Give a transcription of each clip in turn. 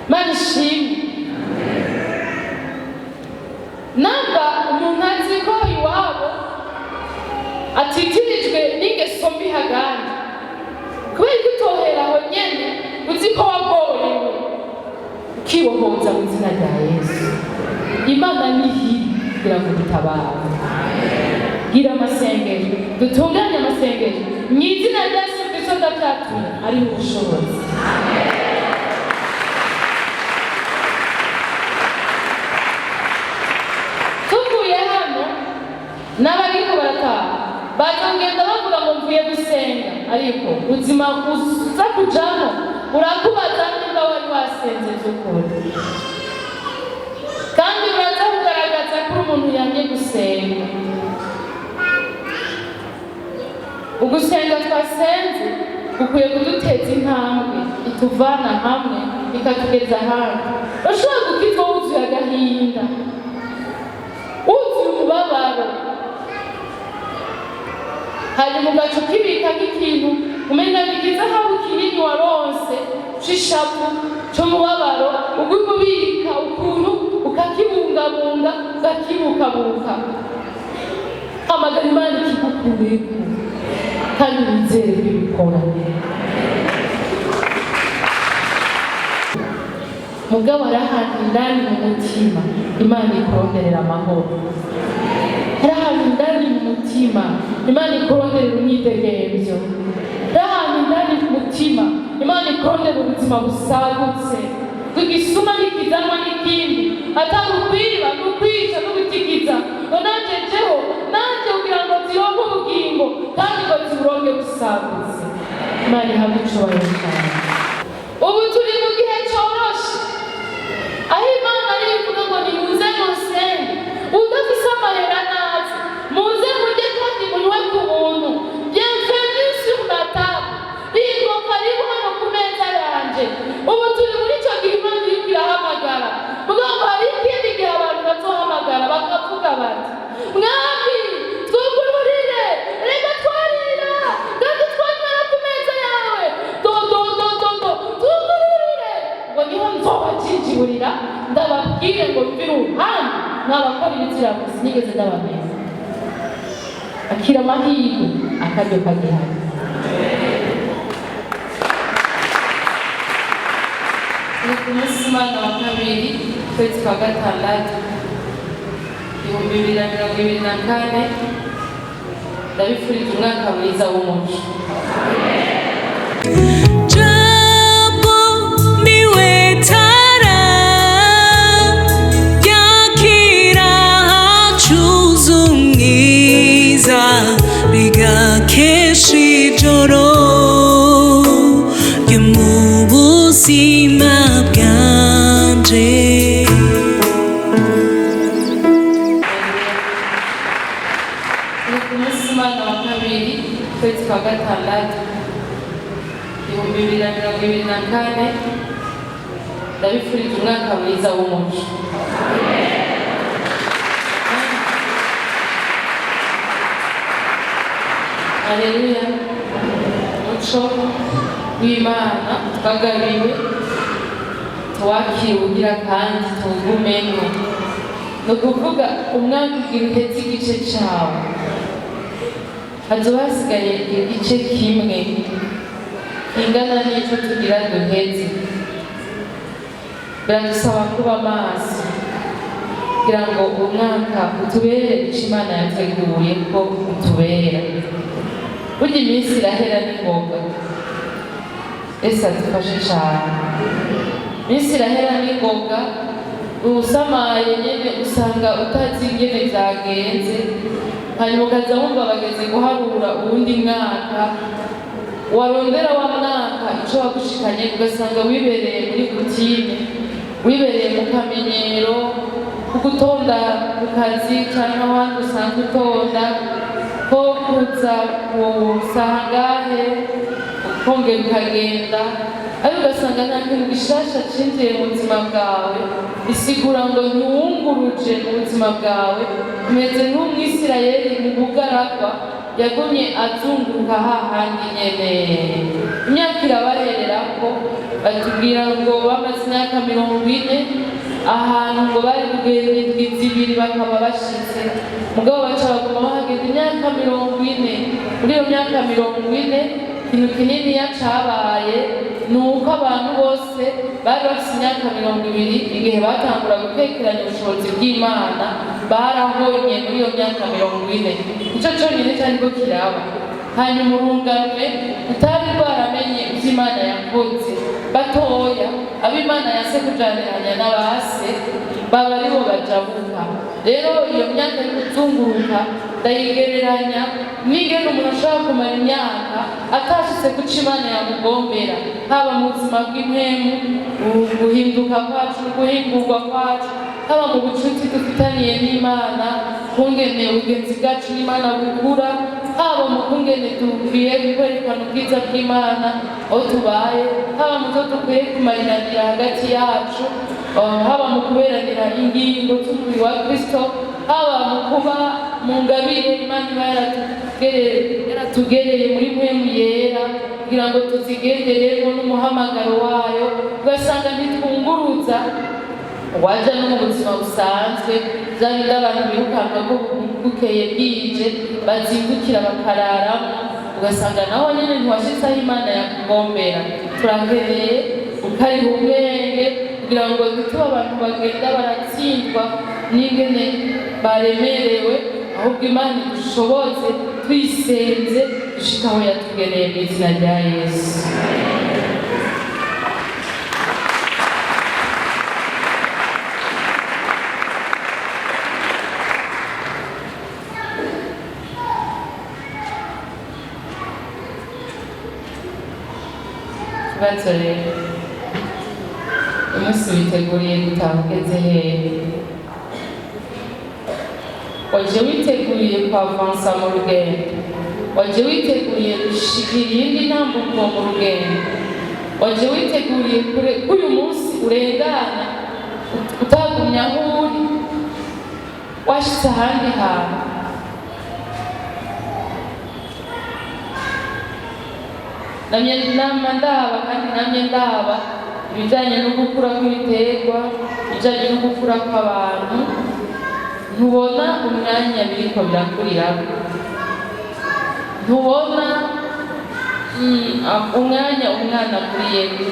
Mana ishimwe. Namba umuntu azi ko iwabo atitirijwe n'ingeso mbi haganje, kubera ko utohera aho nyene uzi ko wagorewe, ukibohoza mu izina rya Yesu. Imana nihiri kugira ngo dutabare. Gira amasengesho, dutunganye amasengesho mu izina rya Yesu Kristo ndabyatumye ari ubushobozi. Tuvuye hano n'abariko barataha bazogenda bavuga ngo mvuye gusenga, ariko ubuzima uza kujamo urakubaza niba wari wasenze by'ukuri, kandi uraza kugaragaza ko umuntu yamye gusenga. Ugusenga twasenze gukwiye kuduteza intambwe ituvana hamwe ikatugeza ahandi. Urashobora gukizwa wuzuye agahinda, wuzuye umubabaro, hanyuma ugaca ukibika nk'ikintu umenya bigize aho ikinini waronse c'ishavu c'umubabaro, ugikubika ukuntu ukakibungabunga ukakibukabuka. Hamagara Imana ikigukureko kandi wizere ibikora. Mugabo arahantu indani mu mutima Imana ikuronderera amahoro. Arahantu indani mu mutima Imana ikuronderera umwidegemvyo. Arahantu indani mu mutima Imana ikuronderera ubuzima busagutse, tugisuma n'ikizanwa n'ikindi, atakukwiba n'ukwica n'ugutikiza ngo nanje jeho nanje kugira ngo zironke ubugingo kandi ngo ziburonke busagutse. Imana ihabwe icubahiro cyane. Ubu turi mu gihe coroshe aho Imana ari ivuga ngo nimuze musenge, udafise amahera naze muze murye kandi munywe ku buntu. Bienvenue sur la table, bingo karibu hano ku meza yanje. Ubu turi muri ico gihe Imana iriko irahamagara, vuga ngo hari ikindi gihe abantu bazohamagara bakavuga bati mwami twugururire, reka twarira kandi twanywera ku meza yawe, twugururire. Ngo niho nzobajinjiburira ndababwire ngo mvire uruhande mwabakora ibiziramuzi nigeze ndabameza. Akira amahirwe akaryo kagihari. Ni ku munsi w'Imana wa kabiri ukwezi kwa gatandatu 2024, ndabifurije umwaka mwiza w'umuco. Japo niwe tara yakira hacuza umwiza bigakesha ijoro ryo mu buzima bwanje. Ni ku munsi w'Imana wa kabiri ukwezi kwa gatandatu 2024, ndabifurije umwaka mwiza w'umuco. Haleluya. Umuco w'Imana twagabiwe tuwakire ugira kandi tuwugumemo. Ni ukuvuga umwaka ugira uhetse igice cawe, hazoba hasigaye igice kimwe kingana n'ico tugira duheze. Biradusaba kuba maso kugira ngo umwaka utubere ico Imana yateguye ko utubera. Burya iminsi irahera n'ingoga, Yesu adufashe cane. Iminsi irahera n'ingoga, usamaye nyene usanga utazi ingene vyagenze, hanyuma ukaza wumva bageze guharura uwundi mwaka, warondera wa mwaka ico wagushikanye ugasanga wibereye muri rutine, wibereye mu kamenyero kugutonda ku kazi canke ahandi usanzwe utonda, ko kuza kusangahe ukongera ukagenda, ariko ugasanga nta kintu gishasha cinjiye mu buzima bwawe. Bisigura ngo ntiwunguruje mu buzima bwawe, umeze nk'umwisirayeli mu bugaragwa yagumye azunguruka hahandi nyene. Imyaka irabahererako batubwira ngo bamaze imyaka 40 ahantu ngo bari kugenda indwi zibiri bakaba bashitse, mugabo baca baguma bahagenda imyaka 40. Muri iyo myaka 40 ikintu kinini yacabaye nuko abantu bose bari bafite imyaka 20 igihe batangura gutekeranya ubushobozi bw'Imana barahonye muri iyo myaka 40. Ico conyine cyariko kiraba. Hanyuma urunganwe utari rwaramenye ivyo Imana yakoze batoya, ab'Imana yase kujaniranya n'abase baba aribo bajabuka. Rero iyo myaka yo kuzunguruka ndayigereranya n'ingene umuntu ashobora kumara imyaka atashitse kuca Imana yamugombera, haba mu buzima bw'impemu, guhinduka kwacu, guhingurwa kwacu, haba mu bucuti dufitaniye n'Imana, kungene ubugenzi bwacu n'Imana bukura, haba mu kungene dukwiye kwerekana ubwiza bw'Imana aho tubaye, haba mu zo dukwiye kumariranira hagati yacu, haba mu kuberanira ingingo z'umubiri wa Kristo, haba mu kuba mu ngabire Imana iba yaratugereye muri mpemu yera kugira ngo tuzigenderemo n'umuhamagaro wayo. Ugasanga ntitwunguruza waja no mu buzima busanzwe zabindi abantu birukanka ko bukeye bwije bazindukira bakararamo, ugasanga naho nyene ntiwashitse aho Imana yakugombera. Turakeneye ukariha ubwenge kugira ngo dutuba abantu bagenda baratsindwa n'ingene baremerewe, ahubwo Imana idushoboze twisenze dushika aho yatugeneye mu izina rya Yesu. Ikibazo rero, umunsi witeguriye gutaha ugeze hehe? Waje witeguriye kwavansa mu rugendo? Waje witeguriye gushikira iyindi ntambuko mu rugendo? Waje witeguriye uyu munsi urengana utagumye aho uri washitse ahandi hantu? Namye nama ndaba kandi namye ndaba ibijanye no gukura kw'ibiterwa, ibijanye no gukura kw'abantu, ntubona umwanya biriko birakurirako, ntubona umwanya umwana akuriyeko,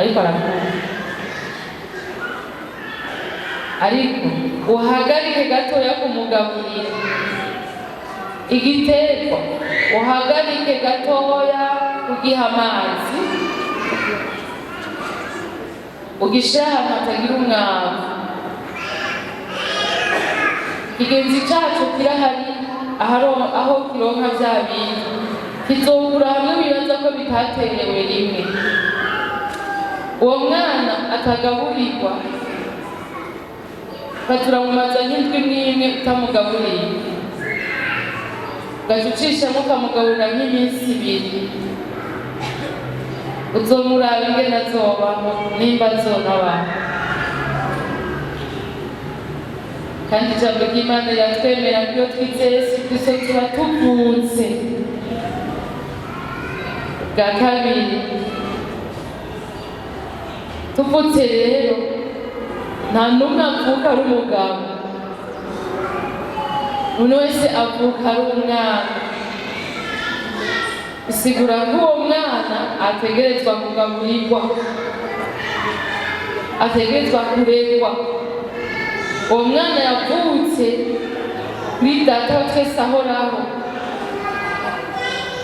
ariko arakura. Ariko uhagarike gatoya kumugaburira igiterwa, uhagarike gatoya kugiha amazi, ugishira ahantu hatagira umwavu. Ikigenzi cacu kirahari aho kironka vya bintu, kizokura hamwe bibaza ko bitaterewe rimwe. Uwo mwana atagaburirwa ukaturamumaza nk'indwi n'imwe utamugaburiye, ugaca ucishamo ukamugaburira nk'iminsi 2, uzomuraba ingene azobaho nimba azonabaho. Kandi ijambo ry'Imana riratwemera ko iyo twizeye Yesu Kristo tuba tuvutse bwa kabiri. Tuvutse rero nta n'umwe avuka ari umugabo, umuntu wese avuka ari umwana. Bisigura ko uwo mwana ategerezwa kugaburirwa, ategerezwa kuregwa. Uwo mwana yavutse kuri Data wa twese ahoraho,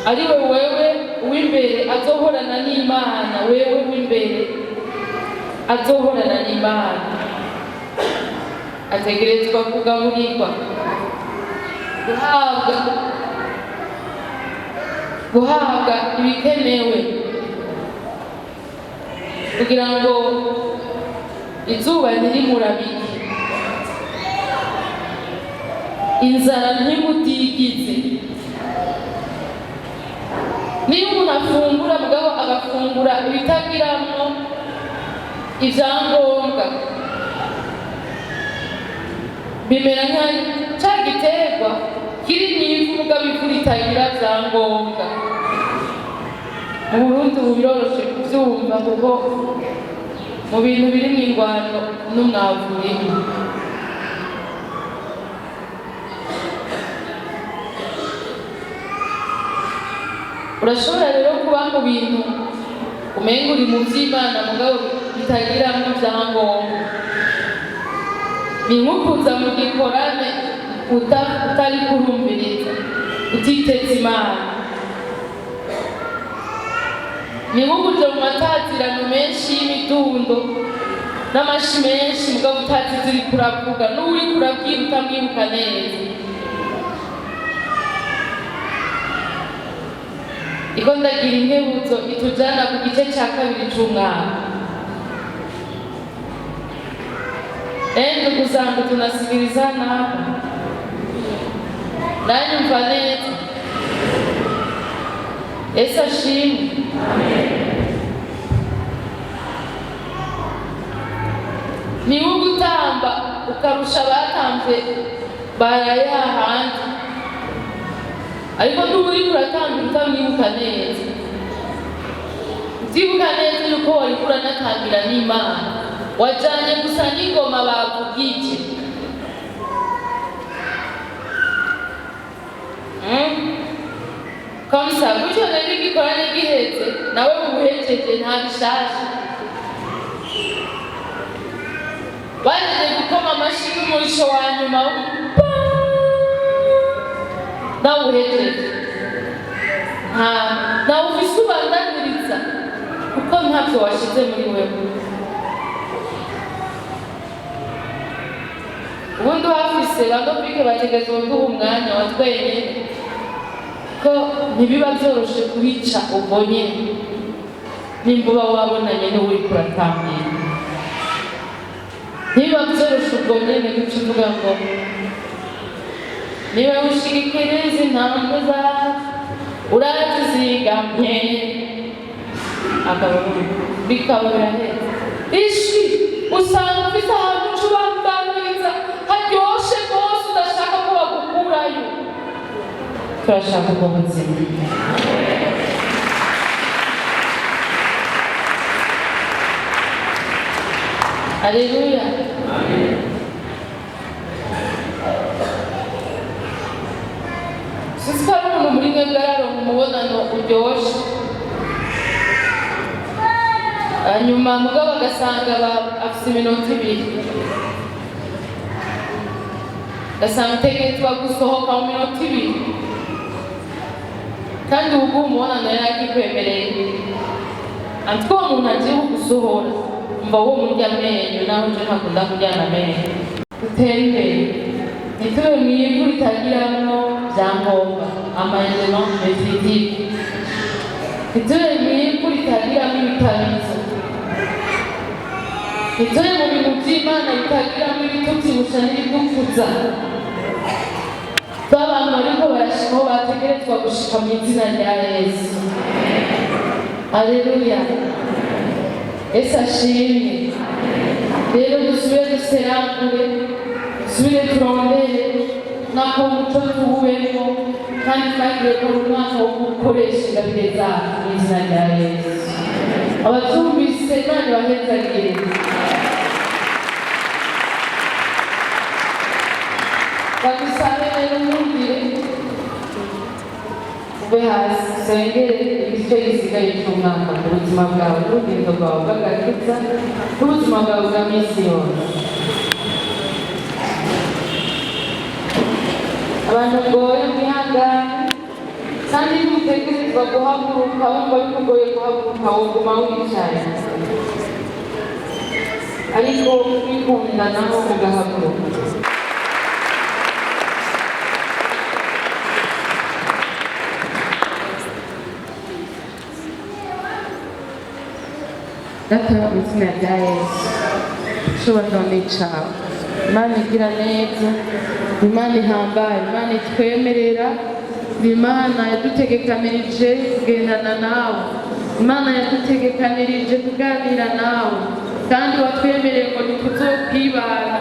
ari wewe uw'imbere azohorana n'Imana, wewe w'imbere azohorana n'Imana. Ategerezwa kugaburirwa, guhabwa ibikenewe kugira ngo izuba ntirimurabike, inzara ntimutigize. Niyo umuntu afungura mugabo agafungura ibitagiramwo ivyangombwa, bimera nka ca giterwa kiri mw'ivu mugabo ivu ritagira vyangombwa. Mu Burundi ubu biroroshe kuvyumva kuko mu bintu biri mw'ingwano n'umwavu urimo. Urashobora rero kuba mu bintu umenga uri mu vy'Imana mugabo bitagiramwo vyangombwa. Ni nko kuza mu gikorane utari kurumviriza, utiteza Imana. Ni nko kuja mu matazirano menshi y'imidundo n'amashi menshi mugabo utazi ivyo uriko uravuga, n'uwuriko urabwira utamwibuka neza. Iko ndagira inkebuzo itujana ku gice ca kabiri c'umwaka. Ndugu zangu, tunasikilizana hapa? Nanyumva neza? Yesu ashimwe. Ni ugutamba ukarusha abatamvye baraye hahandi, ariko n'uri kuratanga utamwibuka neza. Uvyibuka neza yuko wariko uranatangira n'Imana, wajanye gusa n'ingoma bakuvugije. Kamsa gutyo rero igikorane giheze nawe ubuhejeje nta bishasha. Baje gukoma amashi y'umurisho wa nyuma nawe uhejeje nawe ufise ubandaniriza kuko ntavyo washize muri wewe. Ubundi wafise bandopike bategezwe guha umwanya wa twenyene ko ntibiba vyoroshe kubica ubwo nyene nimba uba wabonanye n'uwuriko uratambira. Ntibiba vyoroshe ubwo nyene guca uvuga ngo niba ushigikira izi ntambwe zawe urazizigamye, bikaba birahera. Ishwi usanga ufise ahantu uca ubandaniriza haryoshe rwose udashaka ko bagukurayo. Turashaka ubwo buzima. Haleluya. Sisi hari umuntu muri mwebwe araronka umubonano uryoshe, hanyuma mugabo agasanga afise iminota ibiri, agasanga utegerezwa gusohoka mu minota ibiri, kandi ubu umubonano yari akikwemereye. Antiko uwo muntu agiye kugusohora umva wo murya amenyo, naho nje ntakunda kuryana amenyo. Dutembere ntitube mw'ivu ritagiramwo vyangombwa, amayelema definitive. Ntitube mw'ivu ritagiramwo ibitabizo. Ntitube mu bintu vy'Imana bitagiramwo ibituvyibusha n'ibigukuza. Tube abantu bariko barashika aho bategerezwa gushika mw'izina rya Yesu. Haleluya. Yesu ashimwe. Rero dusubire duserangure, dusubire turondere nako muco tuwubemo, kandi twagire ko umwaka wo gukoresha ingabire zacu mw'izina rya Yesu. Abatumvise Imana ibahezagire. Bagusabe rero mwumvire, ube hasi usengere igice gisigaye cy'umwaka ku buzima bwawe n'urugendo rwawe bw'agakiza n'ubuzima bwawe bwa minsi yose. Abantu ngoye mwihangane, kandi ntutegerezwa guhaguruka wumva bikugoye guhaguruka woguma wicaye, ariko kwikunda naho ugahaguruka. Data mu izina rya Yesu, icyubahiro ni icawe. Imana igira neza, Imana ihambaye, Imana itwemerera, Imana yadutegekanirije kugendana nawe, Imana yadutegekanirije kuganira nawe, kandi watwemereye ngo ntituzokwibana,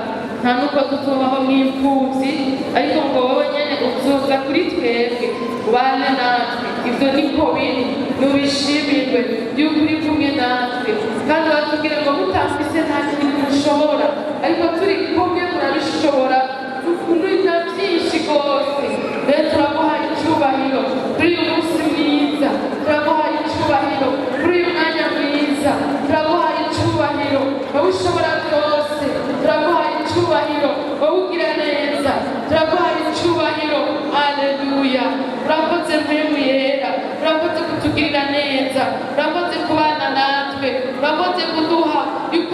nta nuko tutubaho nk'imfubyi, ariko ngo wowe nyene uzoza kuri twebwe ubane natwe. Ivyo niko biri, nubishimirwe yuko uri kumwe natwe, kandi batubwira ngo mutafise nta kintu mushobora, ariko turi kumwe murabishobora. Ukunda byinshi rwose, rero turaguha icyubahiro kuri uyu munsi mwiza, turaguha icyubahiro kuri uyu mwanya mwiza, turaguha icyubahiro wowe ushobora byose, turaguha icyubahiro wowe ugira neza, turaguha icyubahiro. Haleluya! Urakoze mpemu yera, urakoze kutugirira neza, urakoze kubana natwe, urakoze kuduha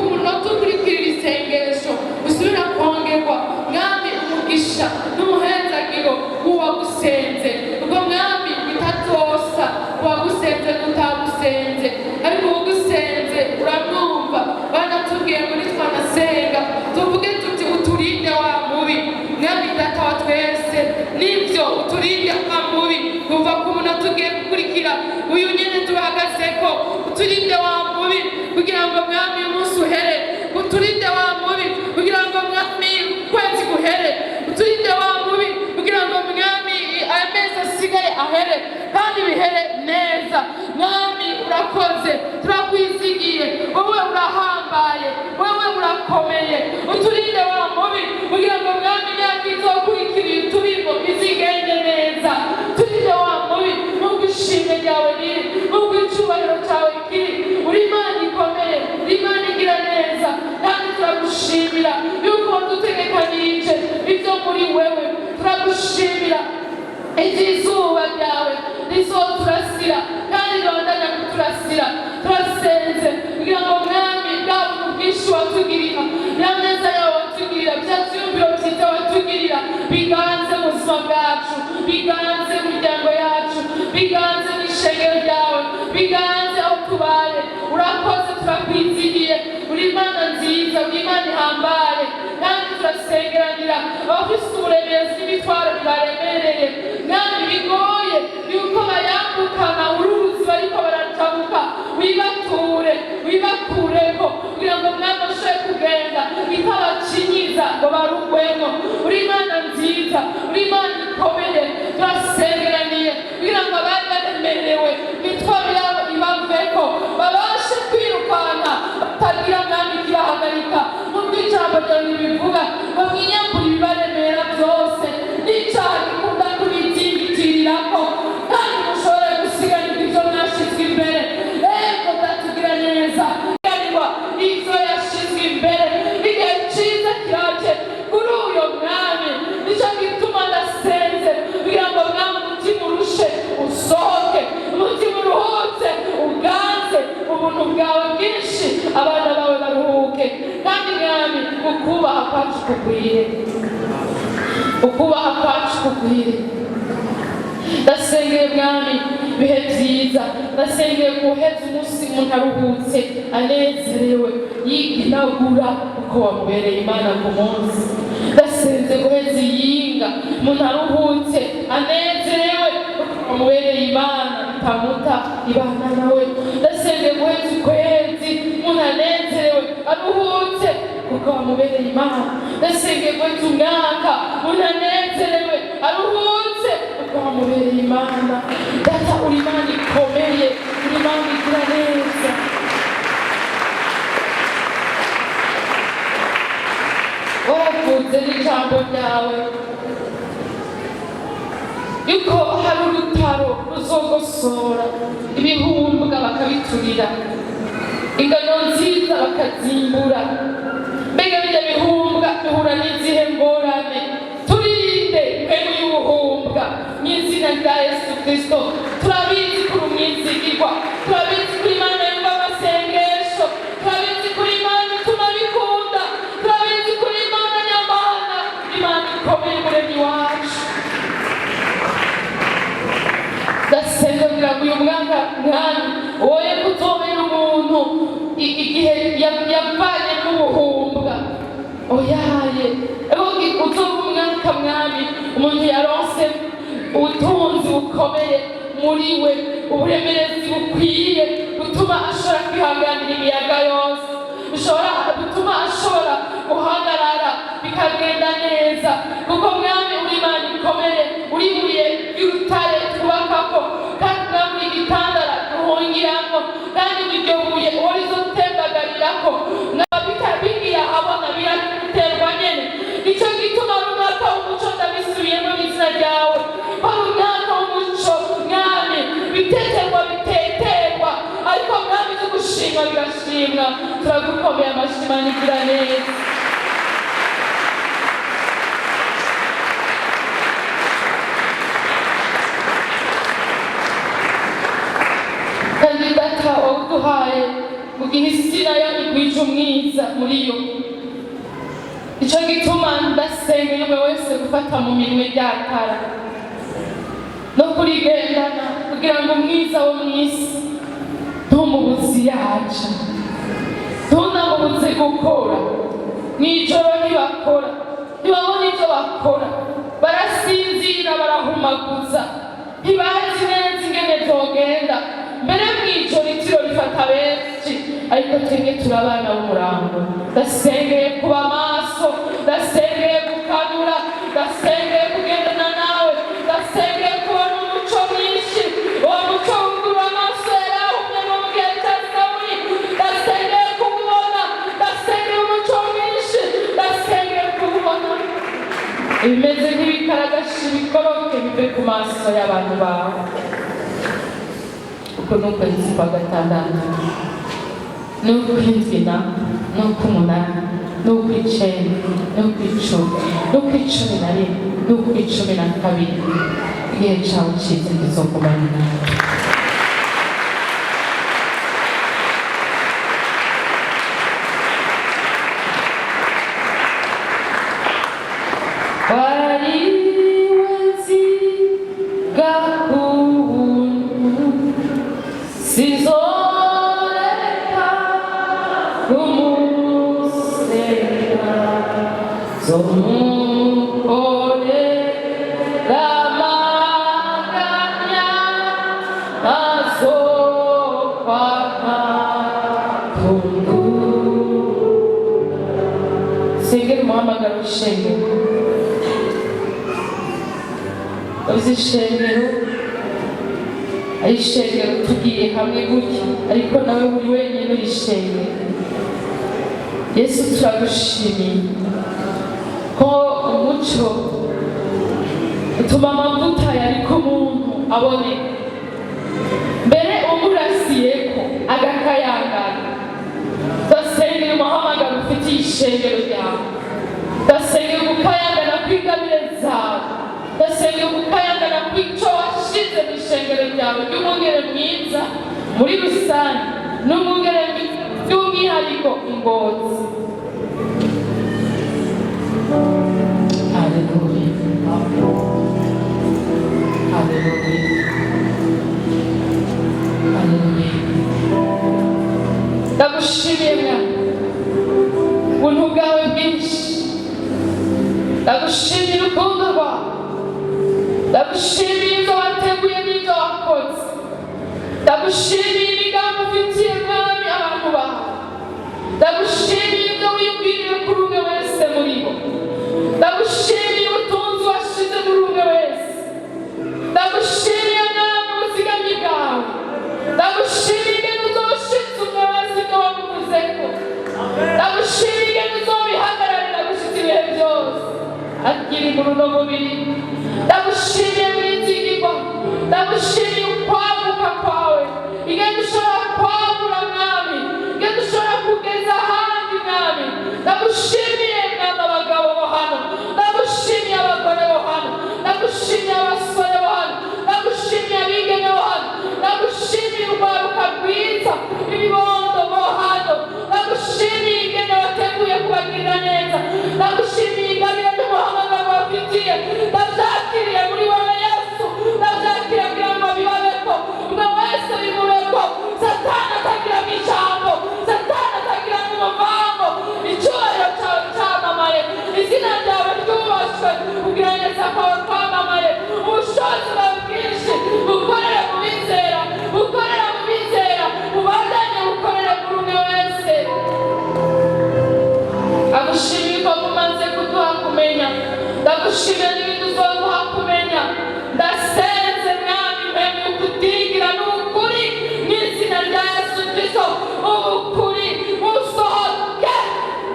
umunota ukurikirira isengesho usubira kongerwa mwami umugisha n'umuhezagiro w'uwagusenze. ubwo mwami bitatosa uwagusenze n'utagusenze, ariko uwagusenze uramwumva. banatubwiye muri twanasenga tuvuge tuti uturinde wa mubi. mwami data wa twese, nibyo uturinde wa mubi kuva ku munota tugiye gukurikira uyu nyene tubahagazeko. uturinde wa mubi kugira ngo mwami umunsi uhere, uturinde wa mubi kugira ngo mwami ukwezi guhere, uturinde wa mubi kugira ngo mwami amezi asigaye ahere kandi bihere neza. mwami urakoze, turakwizigiye, wowe urahambaye, wowe urakomeye. uturinde wa mubi kugira ngo mwami imyaka izokurikiriye utubimo izigende neza. turinde wa mubi nubwo ishimwe ryawe riri, nubwo icyubahiro cyawe kiri. uri Imana ikomeye, uri Imana igira neza, kandi turagushimira yuko wadutegekanirije ibyo muri wewe. turagushimira izuba ryawe rizoturasira kandi ribandanya kuturasira. turasenze kugira ngo mwami bwa buntu bwinshi watugirira, ya neza yawe watugirira, bya byiyumviro byiza watugirira biganze mu buzima bwacu, biganze mu miryango yacu, biganze mu ishengero ryawe, biganze aho tubaye. urakoze, turakwizigiye, uri Imana nziza, uri Imana ihambaye, kandi turasengeranira abafise uburemezi n'imitwaro bibaremereye mwami bigoye yuko bayambukana uruzi bariko baratabuka. wibature, wibakureko kugira ngo mwami bashobore kugenda itabacinyiza ngo barugwemo. uri Imana nziza, uri Imana ikomeye. turasengeraniye kugira ngo abari baremerewe imitwaro yabo ibaveko, babashe kwirukana batagira mwami ikibahagarika. nubwo ijambo ryawe ribivuga ngo mwinyambure ibibaremera byose, n'icyaha gikunda kubizingitirirako, kandi mushobore gusiganirwa ibyo mwashizwe imbere. ego ndatugira neza ganirwa ibyo yashizwe imbere. igihe cyiza kiraje kuri uyo mwami, nicyo gituma ndasenze kugira ngo mwami umutima urushe usohoke, umutima uruhutse uganze ubuntu bwawe bwinshi, abana bawe baruhuke. kandi mwami ukubaha kwacu kugwire, ukubaha kwacu kugwire. ndasengeye mwami bihe byiza, ndasengeye guheza umunsi umuntu aruhutse anezerewe yiginagura uko wamubereye Imana ku munsi. ndasenze guheza iyinga umuntu aruhutse anezerewe uko wamubereye Imana itamuta ibana nawe. ndasengeye guheza ukwezi umuntu anezerewe aruhutse kuko wamubereye Imana. ndasengeye guheza umwaka umuntu anezerewe aruhutse kuko wamubereye Imana. data uri Imana ikomeye, uri Imana igira neza. wavuze n'ijambo ryawe yuko hari urutaro ruzogosora ibihumbwa bakabiturira, ingano nziza bakazimbura. mbega bijya bihumbwa bihura n'izihe ngorane? turinde impemu y'ubuhumbwa mu izina rya Yesu Kristo. turabizi kuri umwizigirwa, turabizi kuri Imana yumva amasengesho, turabizi kuri Imana ituma bikunda, turabizi kuri Imana nyamana, Imana ikomeye umuremyi wacu. ndasenga kugira ngo uyu mwaka mwami woye kuzobera umuntu igihe yavanye n'ubuhumbwa. oyaye uzoba umwaka mwami umuntu yaronse ubutunzi bukomeye muri we, uburemerezi bukwiye gutuma ashobora kwihanganira imiyaga yose, bishobora gutuma ashobora guhagarara neza, kuko mwami uri Imana ikomeye, uri ibuye ry'urutare twubakako, kandi mwami uri igitandara duhungiramo, kandi iryo buye urizotembagarirako bigiye ahabona biraterwa nyene. Nicyo gituma ari umwaka w'umuco ndabisubiyemo izina ryawe, ari umwaka w'umuco mwami, biteterwa biteterwa, ariko mwami no gushima bigashimwa. Turagukomeye amashyi Imana igira neza. Kandi data wawuduhaye mu gihe isi nayo igwije umwiza muri yo. Nicyo gituma ndasenga umwe wese gufata mu minwe ry'atara no kurigendana, kugira ngo umwiza wo mu isi ntumubuze yaca, ntunamubuze gukora. Mw'ijoro ntibakora, ntibabona ibyo bakora, barasinzira, barahumaguza, ntibazi neza ingene vyogenda. Mbere mw'ijoro itiro rifata benshi, ariko twebwe turi abana b'umurango. Ndasengeye kuba maso, ndasengeye gukanura, ndasengeye kugendana nawe, ndasengeye kubona umuco mwinshi, uwo muco wugurura amaso yarahumye mu gihe cya Sawuli. Ndasengeye kuwubona, ndasengeye umuco mwinshi, ndasengeye kuwubona. Ibimeze nk'ibikaragashi bikoroke bive ku maso y'abantu bawe. Uko n'ukwezi kwa gatandatu, n'ukw'indwina, n'ukw'umunani, n'ukw'icenda, n'ukw'icumi, n'ukw'icumi na rimwe, n'ukw'icumi na kabiri, igihe cawe ciza kizogumana nawe. Sengera umuhamagaro w'ishengero. Uzi ishengero ari ishengero tugiye hamwe gutya, ariko nawe buri wenyine uri ishengero. Yesu turagushimiye ko umuco utuma amavuta yari ku muntu aboneka, mbere umurasiyeko agakayangana. Ndasengera umuhamagaro ufitiye ishengero ryawe, ndasengera gukayangana kw'ingabire zawe, ndasengera gukayangana kw'icyo washize mu ishengero ryawe ry'umwungere mwiza muri rusange, n'umwungere by'umwihariko Ingozi. Haleluya, haleluya, haleluya. Ndagushimiye Mwami ubuntu bwawe bwinshi, ndagushimiye urukundo rwawe, ndagushimiye ibyo wateguye n'ibyo wakoze, ndagushimiye imigambi ufitiye Mwami abantu bawe, ndagushimiye ibyo wibwiriye kuri umwe wese muri bo, ndagushimiye ubutunzi washize muri umwe wese, ndagushimiye Mwami ubuzigami bwawe, ndagushimiye ingene uzoshitsa umwe wese ibyo wamuvuzeko, ndagushimiye ingene uzobihagararira gushitsa ibihe byose akiri mu runo mubiri. Ndagushimiye mwizigirwa, ndagushimiye ukwaguka kwawe, ingene ushobora kwagura Mwami, ingene ushobora kugeza ahandi Mwami. Ndagushimiye Mwami abagabo bo hano, ndagushimiye abagore bo hano, ndagushimiye abasore bo hano, ndagushimiye abigeme bo hano, ndagushimiye urwaruka rwiza, ibibondo bo hano, ndagushimiye ingene wateguye kubagirira neza, ndagushimiye ingabire n'umuhamagaro wafitiye. Ndavyakiriye muri wowe Yesu, ndavyakiriye kugira ngo biba ndagushimira n'ibindi uzoduha kumenya. Ndasenze mwami mpemu kutigira n'ukuri n'izina rya Yesu Kristo. Ukuri usohoke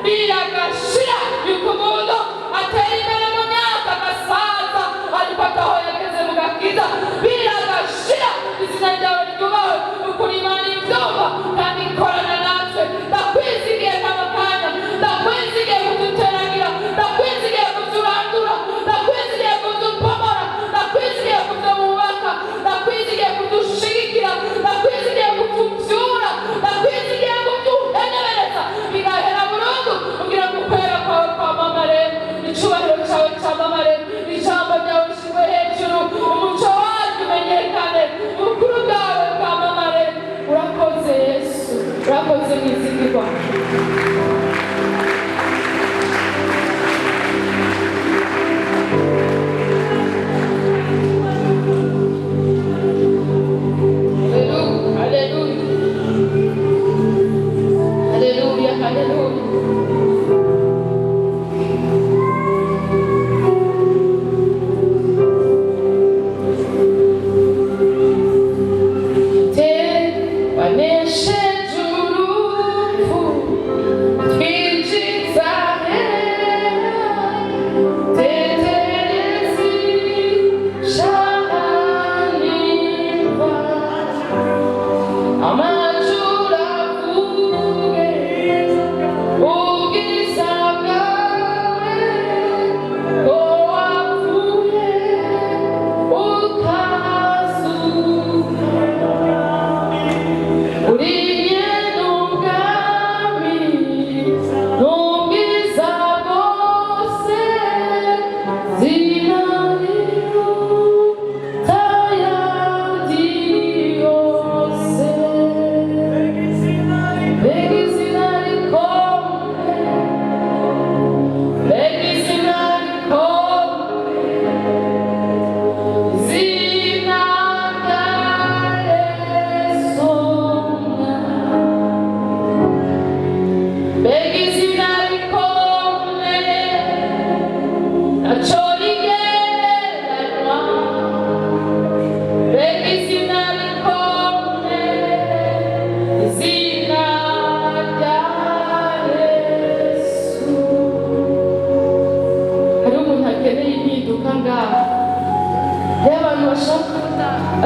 biragashira yuko umuntu atera imbere mu myaka agasaza ariko ataho yageze mu gakiza. Biragashira izina ryawe ryubahwe. Ukuri Imana ibyumva kandi ikorana natwe. Ndakwizigiye kano kanya, ndakwizigiye kuduteragira, ndakwizigiye kuturandura, ndakwizigiye kudupomora, ndakwizigiye kutubaka, ndakwizigiye kudushigikira, ndakwizigiye kutubyura, ndakwizigiye kuduhenereza bigahera burundu kugira ngo ukwera kwawe kwamamare, icyubahiro cyawe cyamamare, ijambo ryawe rishyirwe hejuru, umuco wacu umenyekane, ubukuru bwawe bwamamare. Urakoze Yesu, urakoze mwizigirwa.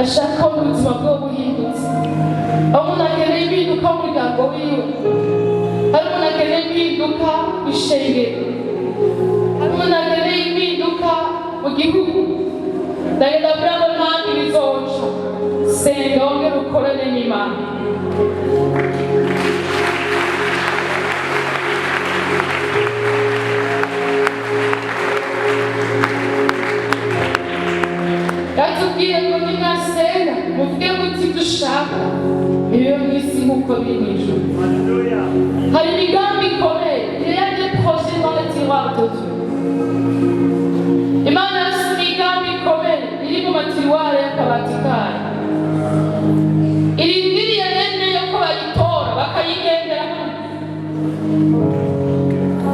ashaka ubuzima bwo buhindutse. Umuntu akeneye impinduka mu muryango wiwe, hari umuntu akeneye impinduka mu ishengero, hari umuntu akeneye impinduka mu gihugu. Ndagenda mbwira ngo ntandi bizoca, senga wongere ukorane n'Imana. Yatubwiye ngo nimwasenga muvuge muti ibyo ushaka bibe mu isi nk'uko biri mu ijuru. Hari imigambi ikomeye, il y a des projets dans le tiroir de Dieu. Imana yashyize imigambi ikomeye iri mu matiruwari y'akabati kayo, irindiriye rero yo ko bayitora bakayigenderamo.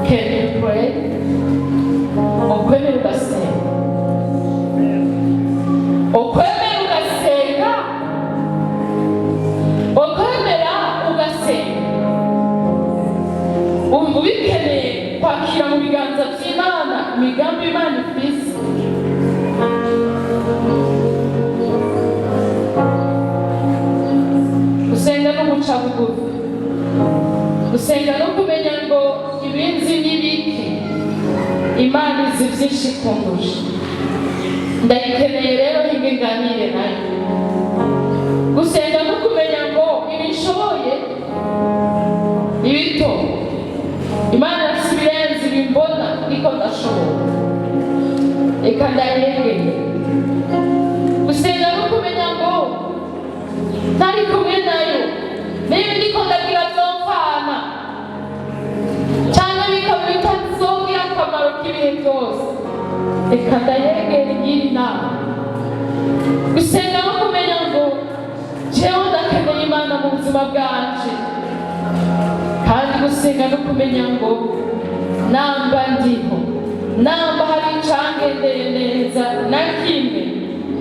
Can you pray? Ukwemera ugasenga, ukwemera ugasenga, ukwemera ugasenga. Umva ubikeneye kwakira mu biganza by'Imana imigambi Imana ifise. Gusenga no guca bugufi, gusenga no kumenya ngo ibinzi n'ibiki Imana izi byinshi kundusha, ndayikeneye rero ntibiganire nayo. Gusenga no kumenya ngo ibishoboye ibito Imana ifite ibirenze ibimbona niko ndashoboye, reka ndayegeye. Gusenga no kumenya ngo ntari kumwe nayo niba ndiko ndagira byomfana cyangwa bikaba bitazongera akamaro k'ibihe byose, reka ndayegere ngira inama. Gusenga no kumenya ngo jewe ndakeneye Imana mu buzima bwanje, kandi gusenga no kumenya ngo namba ndiho namba hari icangendeye neza na kimwe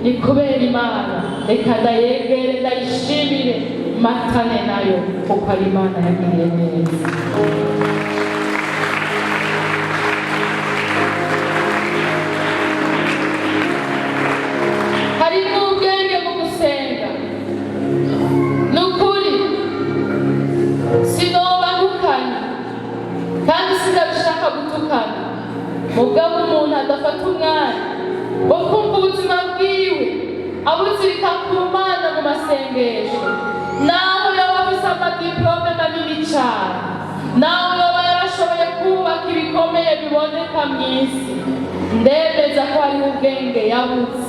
ni kubera Imana. Reka ndayegere ndayishimire matane nayo kuko ari Imana yagiriye neza. Hari n'ubwenge mu gusenga. Ni ukuri sinobangukana kandi sinabishaka gutukana, mugabo umuntu adafata umwanya wo kumva ubuzima bwiwe abuzirika ku Mana mu masengesho, naho yaba afise amadiplome manini cane, naho yaba yarashoboye kubaka ibikomeye biboneka mw'isi, ndemeza ko hariho ubwenge yabuze.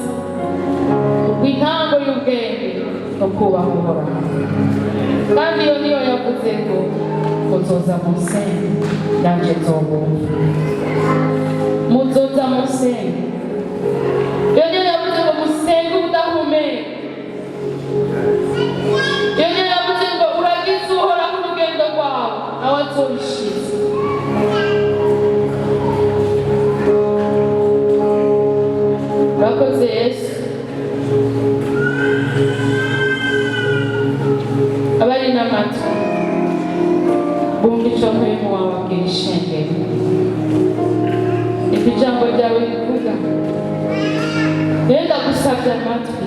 Intango y'ubwenge no kubaha Uhoraho, kandi iyo niyo yavuze ngo muzoza musenge nanje nzobumva. Muzoza musenge, iyo niyo yavuze ngo musenge ubudahumeka. Iyo niyo yavuze ngo uragize Uhoraho urugendo rwawe nawe azobishize. Urakoze Yesu. Abari n'amatwi bumva ico mpwemu wawe abwira ishengero. Niko ijambo ryawe rivuga. Rero ndagusavye amatwi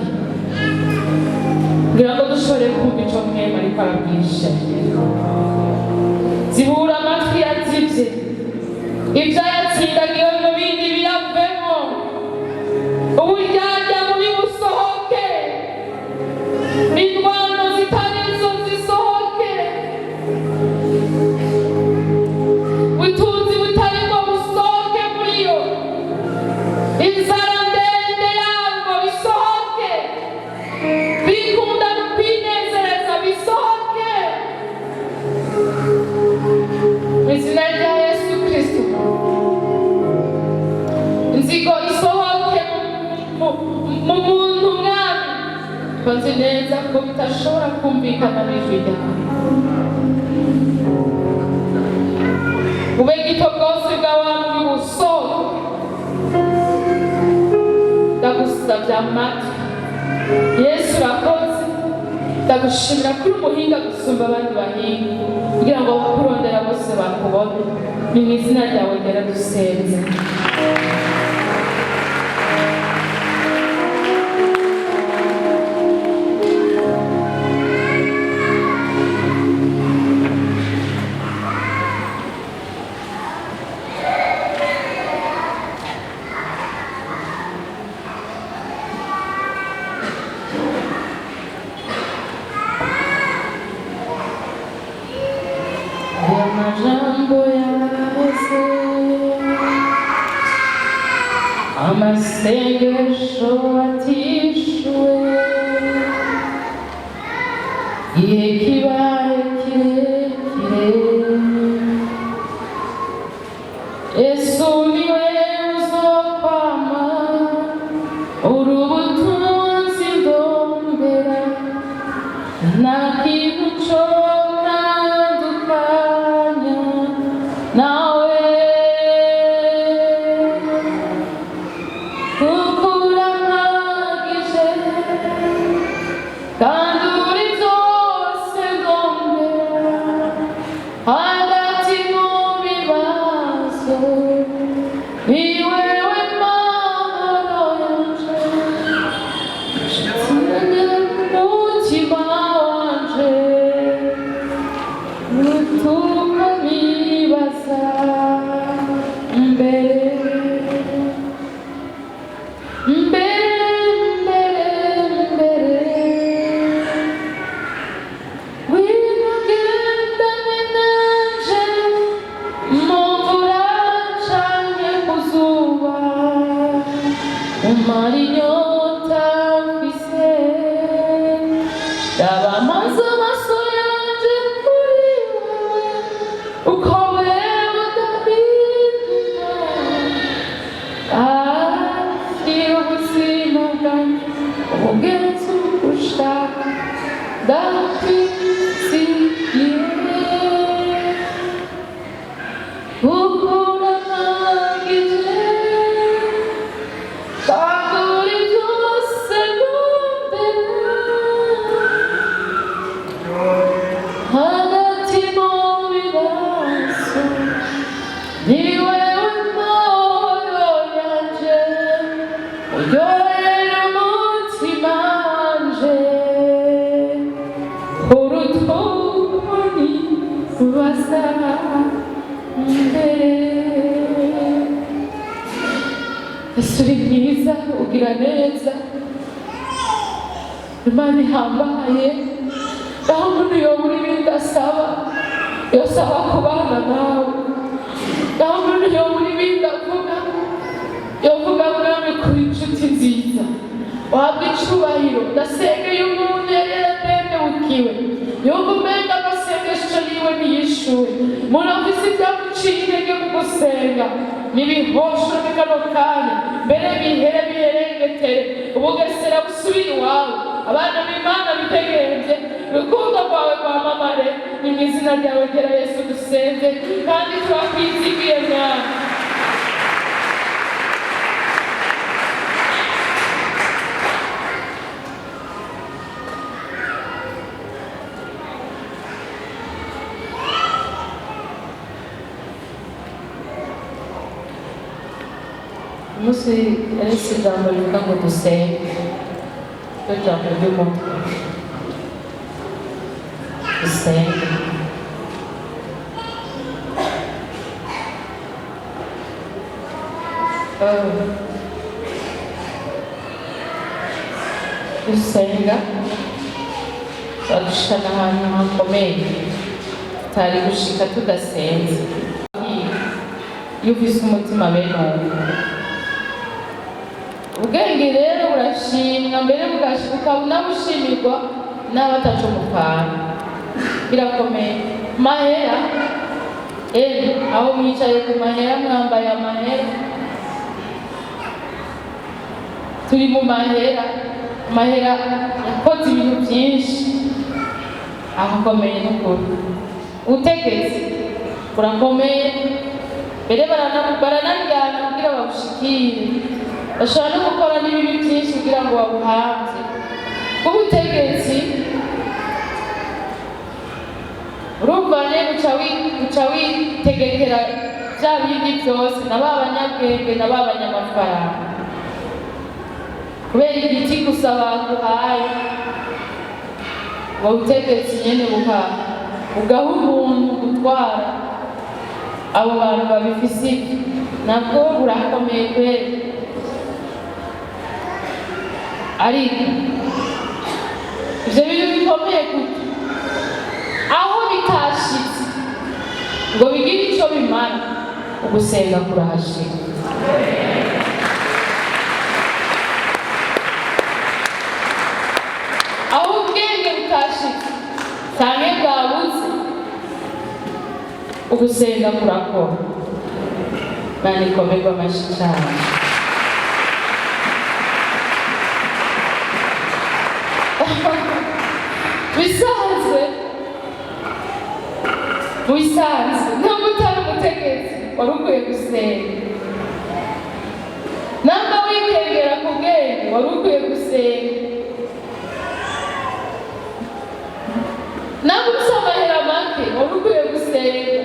kugira ngo dushobore kumva ico mpwemu ariko arabwira ishengero. Zibura amatwi yazivye, ivyayatsindagiwe mu bindi biyavemo, uburyarya bubi busohoke, indwano zitarizo zisohoke, ubutunzi butarimo busohoke muri yo, inzara ndende yabwo bisohoke, bikunda no kwinezereza bisohoke, mu izina rya Yesu Kristo. Inzigo isohoke mu muntu mwami, nzi neza ko bitashobora kumvikana n'ijwi ryawe. Ube gitogozi bw'abantu busohoke. Ndagusavye amatwi Yesu, urakoze. Ndagushimira kuri umuhinga gusumba abandi bahinga, kugira ngo abakurondera bose bakubone. Ni mu izina ryawe ryera dusenze. Amajambo yaze, amasengesho atishwe, igihe kibaye kirekire, Yesu niwe uzokwama uri ubutunzi ndondera, nta kintu cotandukanya nawe, kuko urampagije kandi uri vyose ndondera, hagati mu bibazo ni wewe mahoro yanje, umutima wanje utuma nibaza mbere winagendane nanje mu mvura canke ku zuba, umara inyota mfise, ndabamaze amaso yanje kuri wewe, uko wewe udahinduka, kandi ubuzima bwanje ubugenzi ugushaka ndakwizigiye, kuko urampagije Yesu uri mwiza, ugira neza, Imana ihambaye, aho umuntu yobura ibindi asaba, yosaba kubana nawe, aho umuntu yobura ibindi avuga, yovuga mwami kuri inshuti nziza, wahabwa icubahiro. Ndasengeye umuntu yari yaranenebukiwe, yumva umenga amasengesho yiwe ntiyishuwe, umuntu afise ibyamuciye intege mu gusenga, nibihosho muri kano kanya, mbere bihere biherengetere, ubugesera busubire iwawe, abana b'Imana bitegereje urukundo rwawe rwamamare. Ni mu izina ryawe ryera Yesu dusenze kandi turakwizigiye mwami. Umunsi yarese ijambo rivuga ngo dusenge, iryo jambo ry'umutwe, dusenge. Gusenga badushana ahantu hakomeye tutari gushika tudasenze. Iyo ufise umutima bene uwo, ubwenge rero burashimwa, mbere ukabona bushimirwa n'abataca umupfana. Birakomeye. Mahera, aho mwicaye ku mahera, mwambaye amahera, turi mu mahera. Mahera yakoze ibintu byinshi, akomeye n'ukuri. Ubutegetsi burakomeye, mbere baranaryana kugira babushikire, bashobora no gukora n'ibibi byinshi kugira ngo babuhabwe. Ubutegetsi urumva rero uca witegekera bya bindi byose, na ba banyabwenge na ba banyamafaranga, kubera igiti gusa baguhaye. Ubwo butegetsi nyene bugaha umuntu gutwara abo bantu babifise, nabwo burakomeye kweri. Ariko ivyo bintu bikomeye gute aho bitashitse ngo bigire ico bimara, ugusenga kurahashika. Aho ubwenge butashitse canke bwabuze, ugusenga kurakora. Imana ikomerwe amashi cane. Bisanzwe ntabwo utari umutegetsi wari ukwiye gusenga, namba wikengera ku bwenge wari ukwiye gusenga, namba ufise amahera make wari ukwiye gusenga,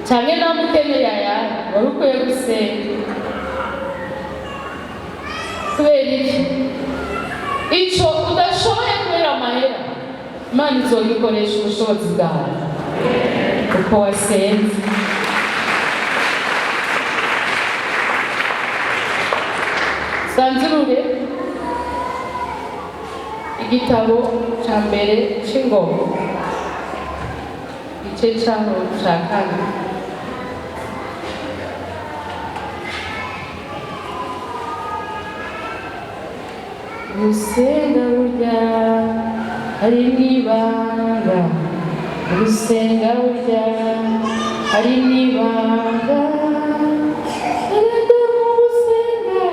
canke namba ukeneye ayandi wari ukwiye gusenga. Kubera iki? Ico udashoboye kubera amahera, Imana izogikoresha ubushobozi bwawe kuko wasenze. Sanzurure igitabo ca mbere c'Ingoma, igice caho ca kane. Gusenga burya hari n'ibanga, gusenga burya hari n'ibanga. Erega mu gusenga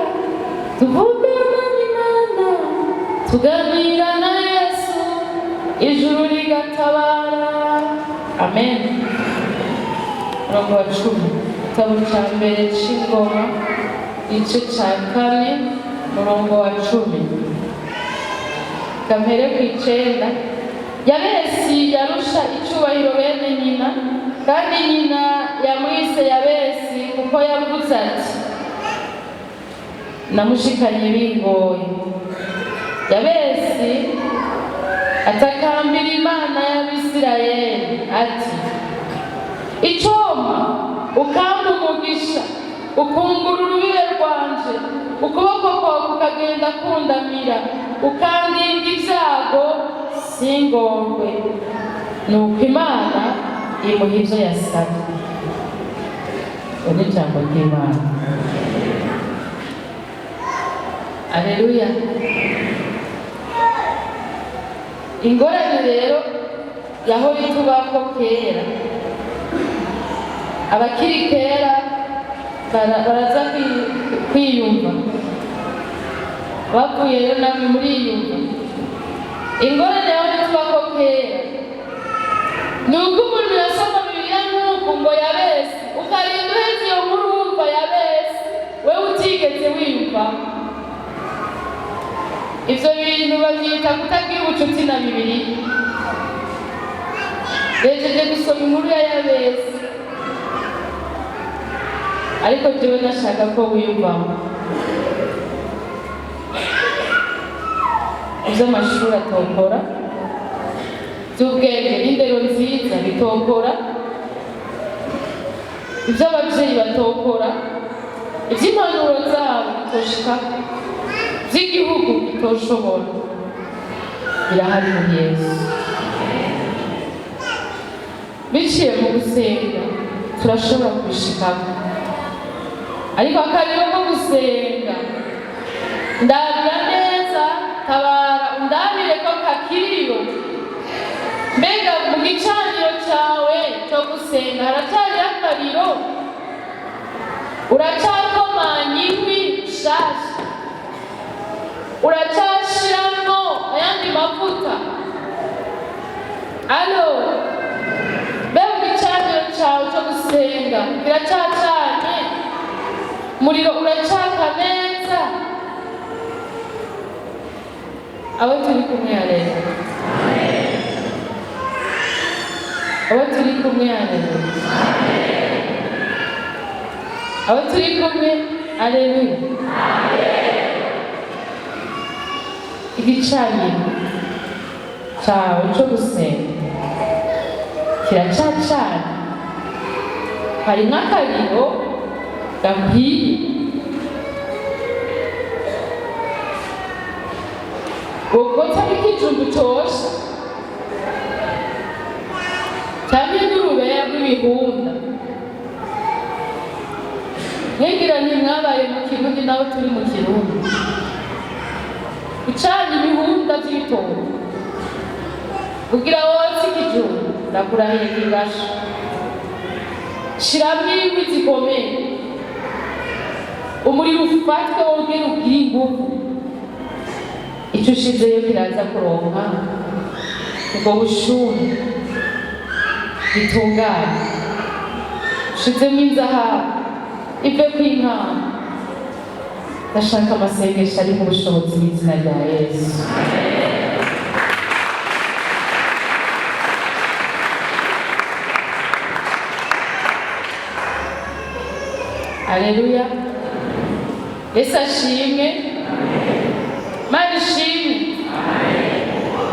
tuvugana n'Imana, tuganira na Yesu, ijuru rigatabara. Amen. Umurongo wa 10, igitabo ca mbere c'Ingoma, igice ca kane, umurongo wa 10. Kamere kw'icenda. Yabesi yarusha icubahiro bene nyina, kandi nyina yamwise Yabesi kuko yavuze ati, namushikanye bingoye. Yabesi atakambira Imana y'Abisirayeli ati, icoma ukampa umugisha ukungura urubibe rwanje, ukuboko kwawe kukagenda kundamira, ukandinda ibyago singorwe. Nuko Imana imuha ibyo yasabye. Iri ni ijambo ry'Imana. Aleluya. Ingorane rero yahora itubako kera, abakiri kera baraza kwiyumva, bavuye rero namwe muriyumva. Ingorane yahora itubako kera ni uko umuntu yasoma Bibiliya nk'uku ngo yabese, ukarinda uheze iyo nkuru wumva yabese, wewe utigeze wiyumva. Ivyo bintu bavyita kutagira ubucuti na Bibiliya. Rejeje gusoma inkuru ya Yabesi, ariko jewe nashaka ko wiyumvamo. Ivy'amashuri atokora, ivy'ubwenge n'indero nziza bitokora, ivy'abavyeyi batokora, ivy'impanuro zabo bitoshikako, ivy'igihugu bitoshobora. Birahari mu Yesu. Biciye mu gusenga turashobora kubishikako, ariko akariro ko gusenga, ndabira neza, tabara undabire ko kakiriyo. Mbega mu gicaniro cawe co gusenga haracari akariro? Uracakomanya inkwi nshasha? Uracashiramwo ayandi mavuta? Alo, mbega mu gicaniro cawe co gusenga biracacanye? Umuriro uracaka neza? Abo turi kumwe rero, abo turi kumwe rero, abo turi kumwe, aleluya. Igicaniro cawe co gusenga kiracacanye? Hari nk'akariro gakwiye? Wokotsa nk'ikijumbu cosha canke n'urubeya rw'ibihunda? Nkigira ntimwabaye mu Kirundi naho turi mu Kirundi. Gucana ibihunda vy'ibitoke kugira wotse ikijumbu, ndakurahiye kigasha. Shiramwo inkwi zikomeye, umuriro ufatwe wongere ugire inguvu. Ico ushizeyo kiraza kuronka ubwo bushuhe bitunganye. Ushizemo inzahabu ive kw'inkamba. Ndashaka amasengesho ari mu bushobozi bw'izina rya Yesu. Aleluya. Yesu ashimwe. Mana ishimwe.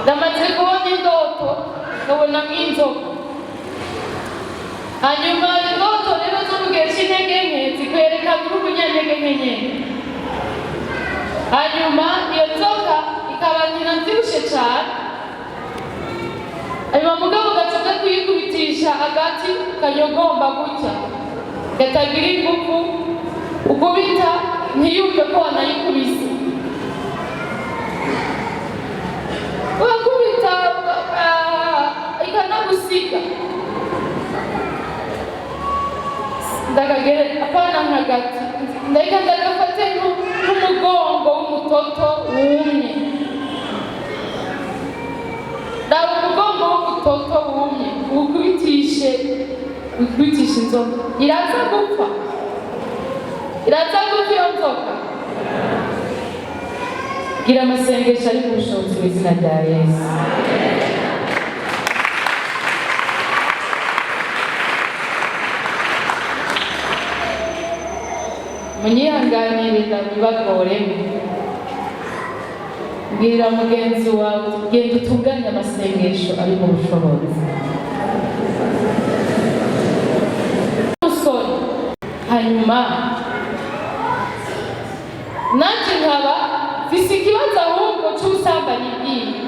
Ndamaze kubona indoto, nkabonamwo inzoka. Hanyuma indoto rero zo mu gihe c'intege nke zikwerekana uri umunyantege nke nyene. Hanyuma iyo nzoka ikaba nyina nvyibushe cane, hanyuma mugabo ugaca kuyikubitisha agati kanyogomba gutya katagira ingufu, ukubita ntiyumve ko wanayikubise. Ugakubita ikanagusiga. Ndakagere apana nk'agati, ndagafate nk'umugongo w'umutoto wumye. Ndaba umugongo w'umutoto wumye, ukubitishe inzoka. Iraza gupfa iyo nzoka. Gira amasengesho ari mu bushobozi bw'izina rya Yesu. Munyihanganire ndabibagoremo. Bwira mugenzi wawe, genda utunganye amasengesho ari mu bushobozi. Umusore hanyuma nanje nkaba mfise ikibazo ahubwo c'ubusambanyi bwiwe.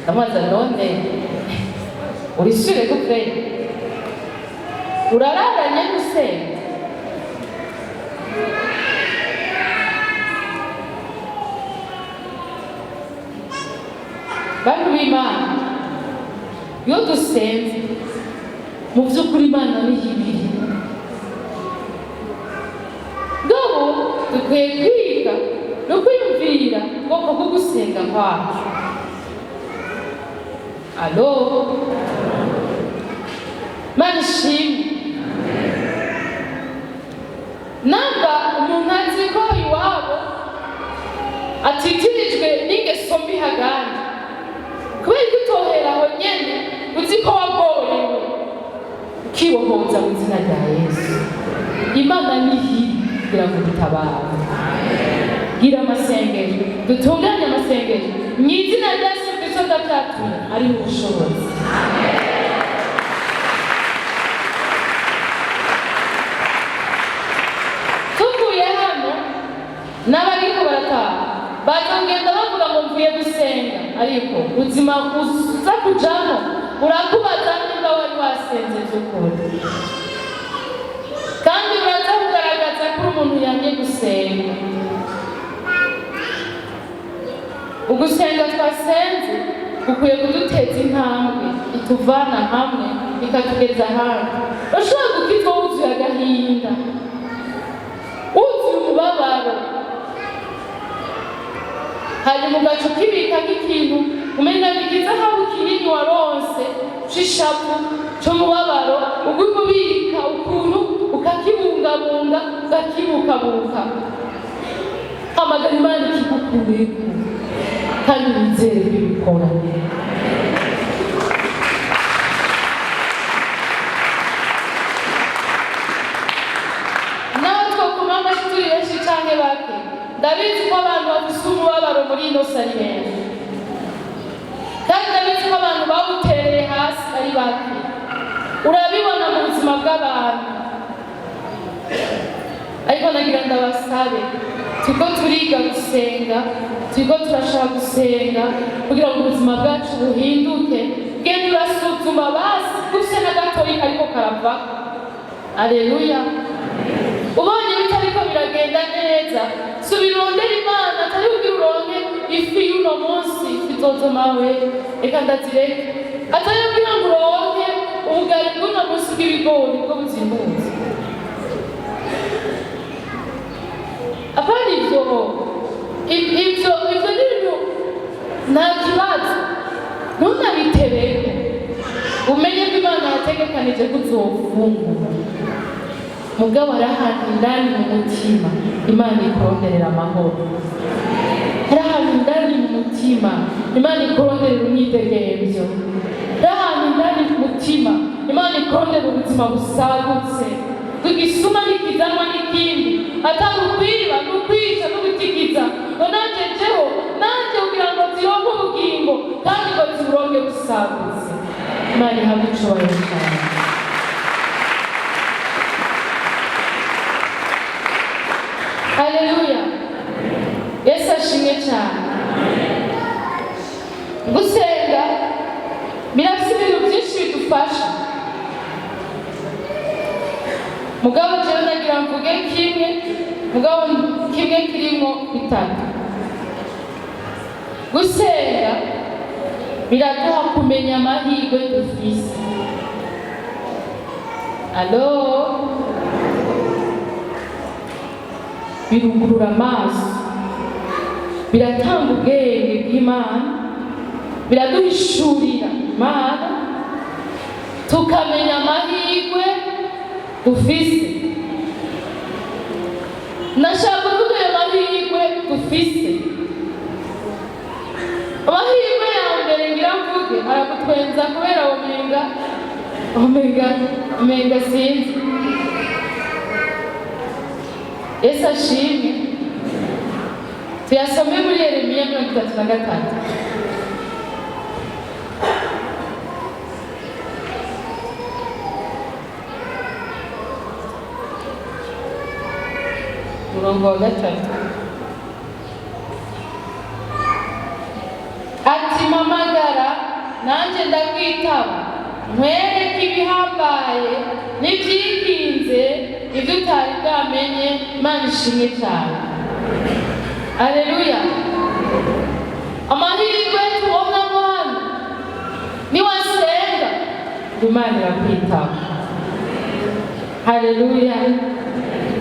Ndamubaza none uri sure ko kweli urararanye gusenga? Bantu b'Imana, iyo dusenze mu by'ukuri Imana ni ibiri. Ngabo dukwiye kwiga no kwiyumvira ubwoko bwo gusenga kwacu. Alo, Mana ishimwe. Namba umuntu azi ko iwabo atitirijwe n'ingeso mbi haganje, kubera ko utohera aho nyene uzi ko wagorewe, ukibohoza mu izina rya Yesu. Imana ni hiri kugira ngo dutabare. Gira amasengesho, dutunganye amasengesho mu izina rya Yesu Kristo ndabyatuye ari ubushobozi. Tuvuye hano n'abariko barataha bazogenda bavuga ngo mvuye gusenga, ariko ubuzima uza kujamo urakubaza niba wari wasenze by'ukuri, kandi uraza kugaragaza ko umuntu yamye gusenga. Ugusenga twasenze ukwiye kuduteza intambwe ituvana hamwe ikatugeza ahandi. Urashobora gukizwa wuzuye agahinda, wuzuye umubabaro, hanyuma ugaca ukibika nk'ikintu umenya bigize aho kinini waronse c'ishavu c'umubabaro, ugubika ukuntu ukakibungabunga ukakibukabuka. Hamagara Imana ikigukureko kandi wizere bibikora. Nawe twokoma amashyi turi benshi canke bake, ndabizi ko abantu bafise umubabaro muri ino sari benshi, kandi ndabizi ko abantu bawutereye hasi ari bake. Urabibona mu buzima bw'abantu, ariko nagira ndabasabe, turiko turiga gusenga, turiko turashaka gusenga kugira ngo ubuzima bwacu buhinduke. Genda urasuzuma basi guse na gatoyi kariko karava. Aleluya. Ubonye bitariko biragenda neza, subira urondera Imana, atari kugira uronke ifi y'uno munsi itozomawe reka ndazireke, atari kugira ngo uronke ubugari bw'uno munsi bw'ibigori bwo buzimbutse. Apana ivyo ni ibintu nta kibazo, ntunabitereko. Umenye ko Imana yategekanije ko uzofungura, mugabo ari ahantu indani mu mutima Imana ikuronderera amahoro. Ari ahantu indani mu mutima Imana ikuronderera umwidegemvyo. Ari ahantu indani mu mutima Imana ikuronderera ubuzima busagutse, tugisuma n'ikizanwa n'ikindi, atari ukwiba n'ukwica n'ugutigiza ngo nanje jeho nanje kugira ngo zironke ubugingo kandi ngo ziburonke busagutse. Imana ihabwe icubahiro cyane. Haleluya. Yesu ashimwe cyane. Gusenga birafise ibintu byinshi bidufasha, mugabo jewe nagira mvuge kimwe, mugabo kimwe kirimo bitatu. Gusenga biraduha kumenya amahirwe dufise. Alo, birugurura amaso, biratanga ubwenge bw'Imana, biraduhishurira Imana, tukamenya amahirwe dufise. Nashaka kuvuga ayo mahirwe dufise. Amahirwe ya mbere ngira mvuge aragutwenza kubera omenga sinzi. Yesu ashimwe. Tuyasome muri Yeremiya 33. umurongo wa gatatu. Ati mpamagara nanjye ndakwitaba, nkwereke ibihambaye n'ibyikinze ibyo utari bwamenye. Imana ishimwe cyane. Aleluya. Amahirwe tubonamo hano niwasenga Imana irakwitaba. Haleluya.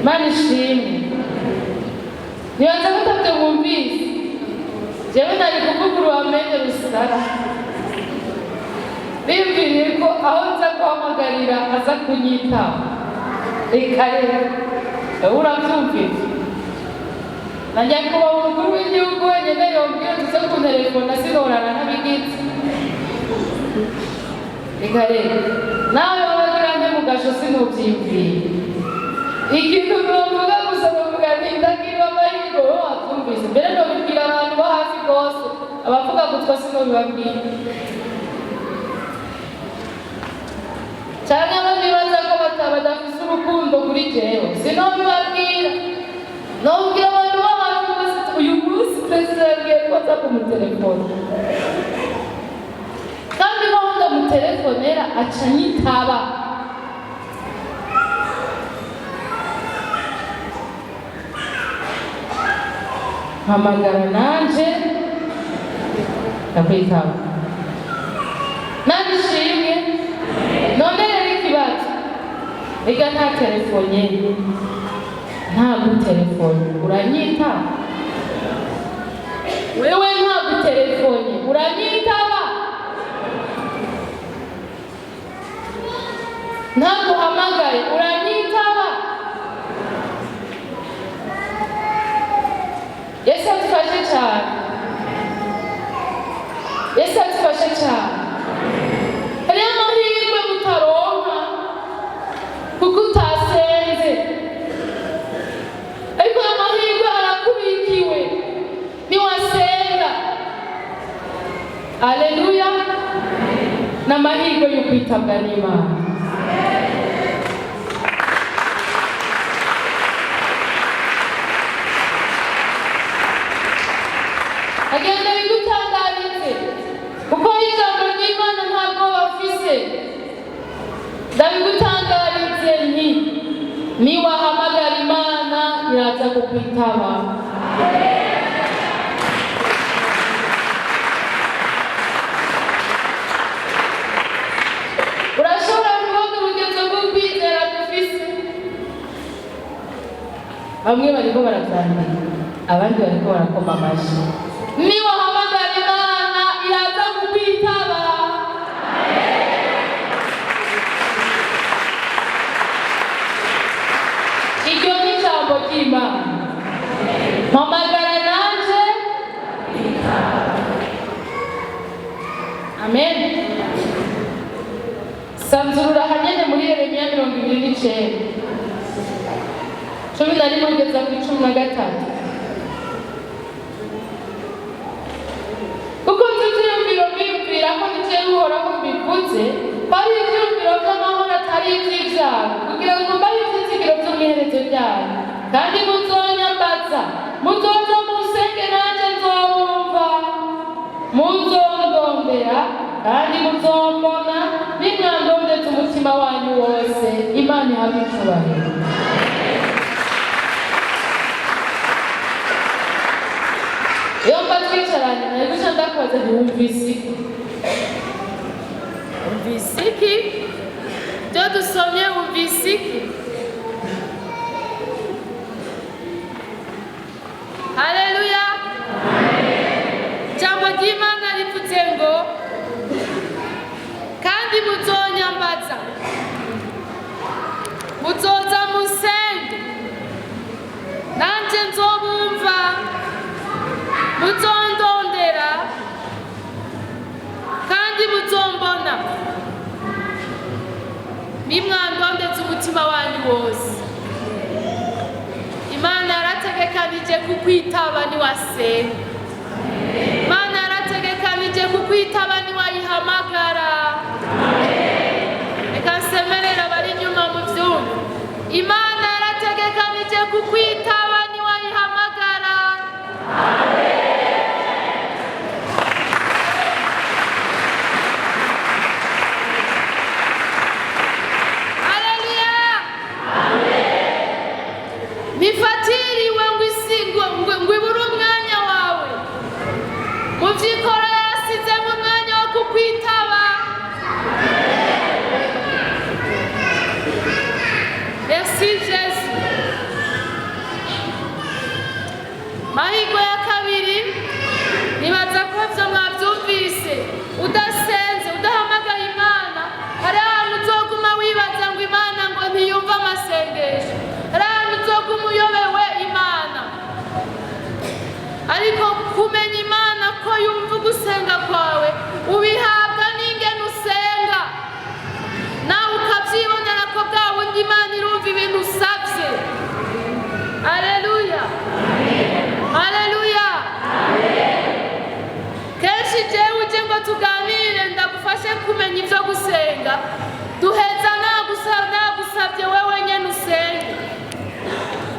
Imana ishimwe. Nibaza ko mutabyumvise, jewe nari kuvuga uruhamenye rusara, bimviriye ko aho nza guhamagarira aza kunyitaba. Reka rero urabyumvise, najya kuba umukuru w'igihugu wenyine yobwira tuze kunterefona sinurana ntabigitse. Reka rero nawe wabagira nte mu gasho sinubyiyumviye. Ikintu novuga gusa novuga nti ndagira amahirwe wowe wabyumvise. Mbere nobibwira abantu bo hafi rwose, abavuga gutwa sinobibabwira. Cyane abandi baza ko badafise urukundo kuri jewe sinobibabwira. Nobwira abantu bo hafi bose uyu munsi perezida yabwiye ko aza kumutelefona, kandi naho ndamutelefonera aca anyitaba. Mpamagara nanje ndakwitaba. Nabishimye. None rero ikibazo, reka nta telefone, nta gutelefone uranyitaba. Wewe nta gutelefone uranyitaba. Nta guhamagaye uranyitaba. Yesu adufashe cyane. Yesu adufashe cyane. Hariyo amahirwe utaronka kuko utasenze, ariko ayo mahirwe arakubikiwe niwasenga. Aleluya. N'amahirwe yo kwitabwa n'Imana. Agenda bigutangarize kuko ijambo ry'Imana ntabwo bafise. Ndabigutangarize nti niwahamagara Imana iraza kukwitaba. Urashobora kuvuga urugendo rw'ukwizera dufise. Bamwe bariko baravyandika, abandi bariko barakoma amashyi. Niwahamagara Imana iraza kukwitaba. Iryo ni ijambo ry'Imana. Mpamagara nanje. Amen. Sanzurura hanyene muri Yeremiya 29 11 kugeza ku 13. Kuko tuvyiyumviro bimvira ko nije uhoraho mbikuze, bari ivyiyumviro vy'amahoro atari ivy'ivyago, kugira ngo mbahe ivyizigiro vy'umwiherezo ryanyu. Kandi muzonyambaza, muzoza musenge nanje nzobumva. Muzondondera kandi muzombona, nimwandondetse umutima wanyu wose. Imana ihabwe icubahiro. Iyo mba twicaranye nari guca ndakubaza nti wumvise iki? Wumvise iki? Ibyo dusomye wumvise iki? Haleluya. Ijambo ry'Imana rivuze ngo kandi muzonyambaza, muzoza musenge nanje nzobumva. Muzondondera kandi muzombona, nimwandondetse umutima wanyu wose. Imana yarategekanije kukwitaba niwasenga. Imana yarategekanije kukwitaba niwayihamagara. Reka nsemerera abari inyuma mu vyumba. Imana yarategekanije kukwitaba kumenya ibyo gusenga duheza nagusabye wewe nyene usenge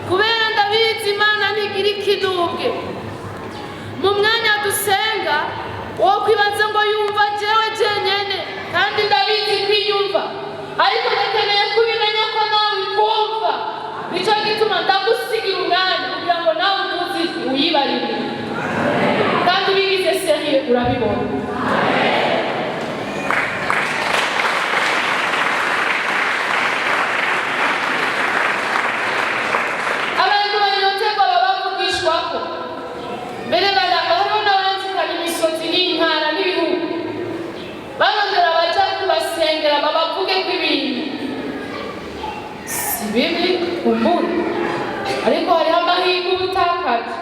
kubera ndabizi Imana ntigira ikinubwe mu mwanya dusenga wo kwibaza ngo yumva jewe jenyene kandi ndabizi kwiyumva ariko ndakeneye kubimenya ko nawe kumva nicyo gituma ndagusigira umwanya kugira ngo nawe utuzi uyibarire kandi bigize seriye urabibona abantu banyoterwa babavugishwako mbere hariho n'abanzikana imisozi n'inkara n'ibihugu barondera baja kubasengera babavuge kw'ibintu si bibi kumbura ariko hariho amahirwe ubutakaje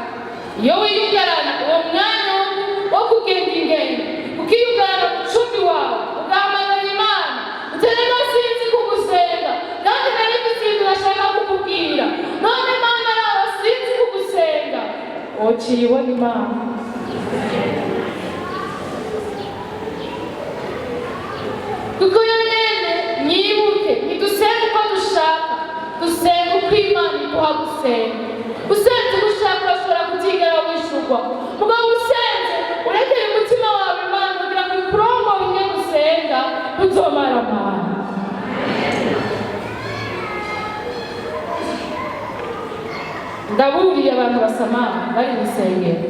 iyo wiyugarana uwo mwanya wo kugenda ingendo ukiyugarana mu cumbi wawe ugahamagara Imana uterega sinzi kugusenga kandi nari ikintu nashaka kukubwira none Imana araba sinzi kugusenga wociye ibona Imana kuko yo nyene nyibuke ntidusenga uko dushaka dusenga uko Imana iduha gusenga usenze uko ushaka urashobora kutigera wishurwa mugabo usenze urekere umutima wawe Imana kugira ngo ikurongo bimwe gusenga uzomara amahanga ndaburiye abantu basamara bari gusengera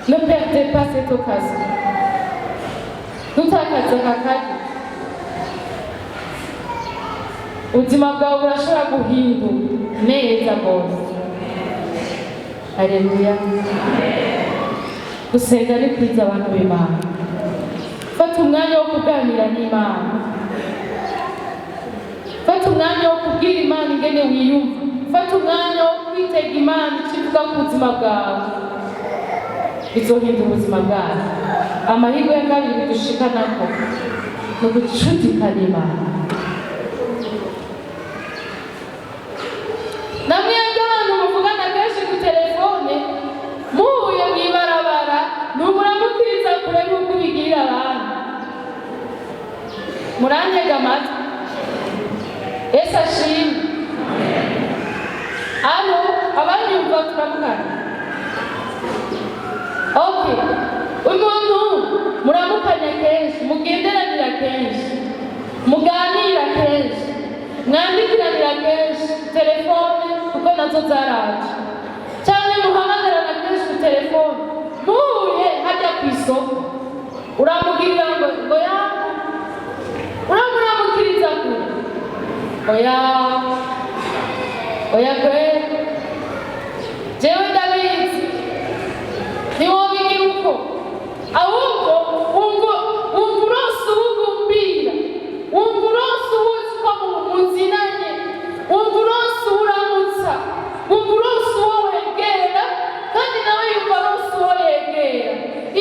ne perdez pas cette occasion ntutakaze aka kanya ubuzima bwawe burashobora guhinduka neza rwose haleluya gusenga ni kwiza abantu b'Imana fata umwanya wo kuganira n'Imana fata umwanya wo kubwira Imana ingene wiyumva fata umwanya wo kwitega Imana ikivuga ku buzima bwawe bizohindura ubuzima bwawe amahirwe ya kabiri dushikanako ni ugucudikana Imana namwe abantu muvugana kenshi ku telefone muhuye mw'ibarabara numuramukiriza kure y'uko ubigirira abandi murantega amatwi Yesu ashimwe hano abanyumva turamukana okay umuntu muramukanya kenshi mugenderanira kenshi muganira kenshi mwandikiranira kenshi telefone kuko nazo zaraje cyane muhamagarana kenshi ku telefone muhuye hajya ku isoko uramubwira ngo ya uramukiriza kure oya kwe jewe ndabizi ntiwobigira uko ahubwo wumva uronse ubugumbira wumva uronse ubuzi ko muzinanye wumva uronse uramutsa wumva uronse uwo wegera kandi nawe yumva aronse uwo yegera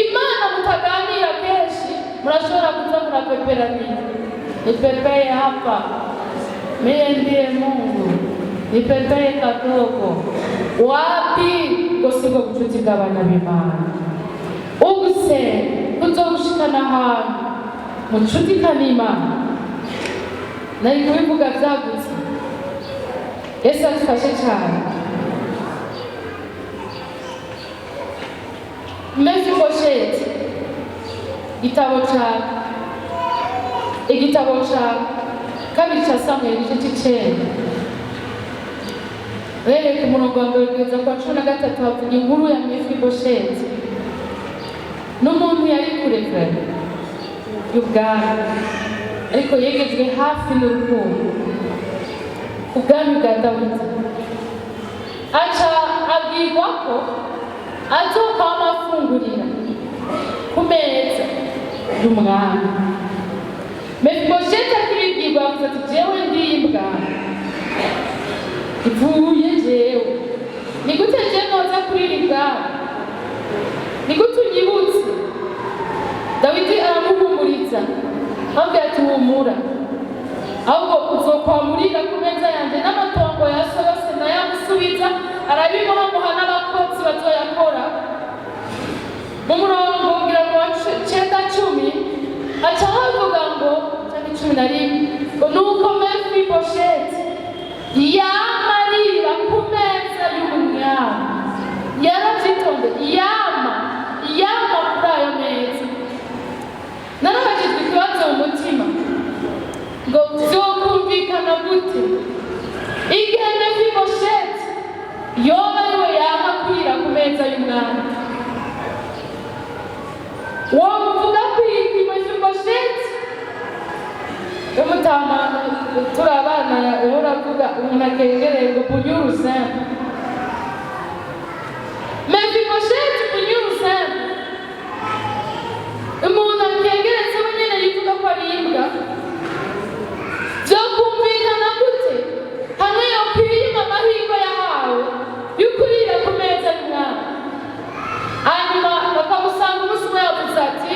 Imana mutaganira kenshi murashobora kuza murapeperanira nipepeye hapa mie ndiye Mungu nipepeye kadogo wapi gosiko kucutika abana b'Imana ubuse kuzogushikana ahantu mucutikana Imana nari kubivuga byagutse Yesu adufashe cyane Mefibosheti igitabo ca kabiri ca Samweli igice c'icenda uhereye ku murongo wa mbere kugeza kwa 13 havuga inkuru ya Mefibosheti n'umuntu yari kure kure y'ubwami ariko yegejwe hafi n'urukundo ubwami bwa Dawidi aca abwirwa ko azokwama afungurira ku meza y'umwami Mefibosheti akibibwirwa yavuze ati jewe ndiye ibwami ivuye jewe ni gute je noza kurira ibwami ni gute unyibutse Dawidi aramuhumuriza ambwira ati humura ahubwo uzokwamurira ku meza yanjye n'amatongo ya so yose nayamusubiza arabimuhamuha n'abakozi bazoyakora mu murongo ngira ngo wa 9-10 11 ngo nuko Mefibosheti yama arira ku meza y'umwami. Yaravyitonde yama kuri ayo meza. Narabajijwe ikibazo mu mutima ngo vyokumvikana gute igihe Mefibosheti yoba ariwe yama kurira ku meza y'umwami. Wovuga kwiki Mefibosheti umutama turi abana yahora avuga umuntu akengereye ngo punyuru sembe. Mefibosheti punyuru sembe umuntu akengeretse we nyene yivuga ko ari imbwa. Vyokumvikana gute hamwe yokwima amahirwe yahawe y'ukurira ku meza y'umwami, hanyuma bakamusanga umunsi umwe yavuze ati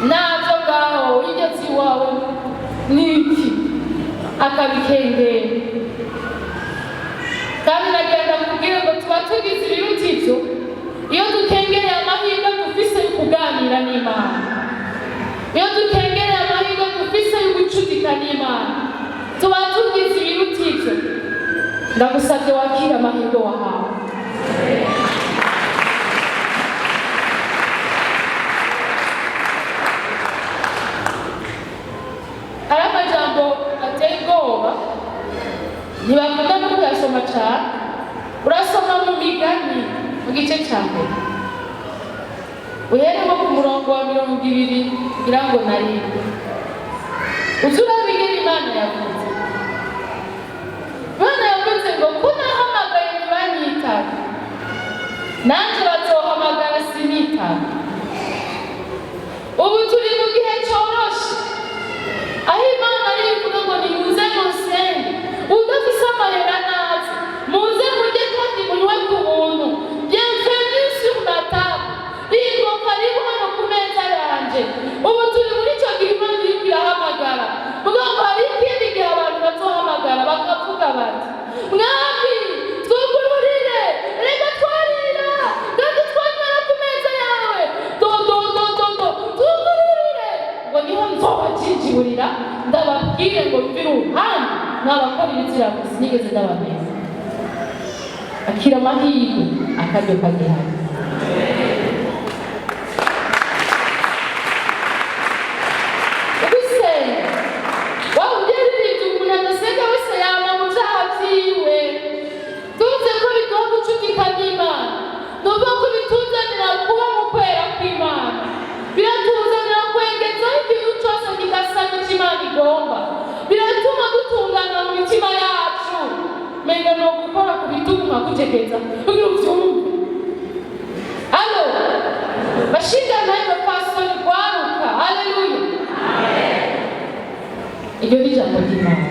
navyo ngaho wigeze iwawe niki, akabikengera. Kandi nagenda kubwira ngo tuba tugize ibiruta ivyo iyo dukengereye amahirwe dufise yo kuganira n'Imana, iyo dukengereye amahirwe dufise yo gucudika n'Imana, tuba tugize ibiruta ivyo. Ndagusavye wakira amahirwe wahawe. Hari amajambo ateye ubwoba ntibavuga no kuyasoma cane. Urasoma mu Migani mu gice ca mbere uheremo ku murongo wa 20 kugira ngo narinde uze urabigera Imana yavuze. Imana yavuze ngo ko nahamagaye ntibanyitabe, nanje bazohamagara sinitabe. Ubu turi mu gihe coroshe aho Imana arivuga ngo nimuze musenge, udafise amahera naze muze murye kandi munywe ku buntu. Bienvenue sur la table, ringo karibu hano ku meza yanje. Ubu turi muri ico gihe Imana iriko irahamagara, vuga ngo hari ikindi gihe abantu bazohamagara bakavuga bati mwami twugururire, reka twarira kandi twanywera ku meza yawe, twugururire. Ngo niho nzobajinjiburira ndababwire ngo mvire uruhande mwabakora ibizira sinigeze ndabamenya. Akira amahirwe akaryo kagihari. Ugusenga waba ubyaririmbye umuntu adasenga wese yama mu vyaha vyiwe. Tuvuze ko biduha gucudika n'Imana, nuvuga ko bituzanira kuba mu kwera kw'Imana, biratuzanira kwengezaho ikintu cose kidasa n'ico Imana igomba, biratuma dutungana mu mitima yacu. Menga no gukora ku bitugu nkakucekeza kugira uvyumve. Alo bashinga naye bapasoni kwaruka. Haleluya, iryo ni ijambo ry'Imana.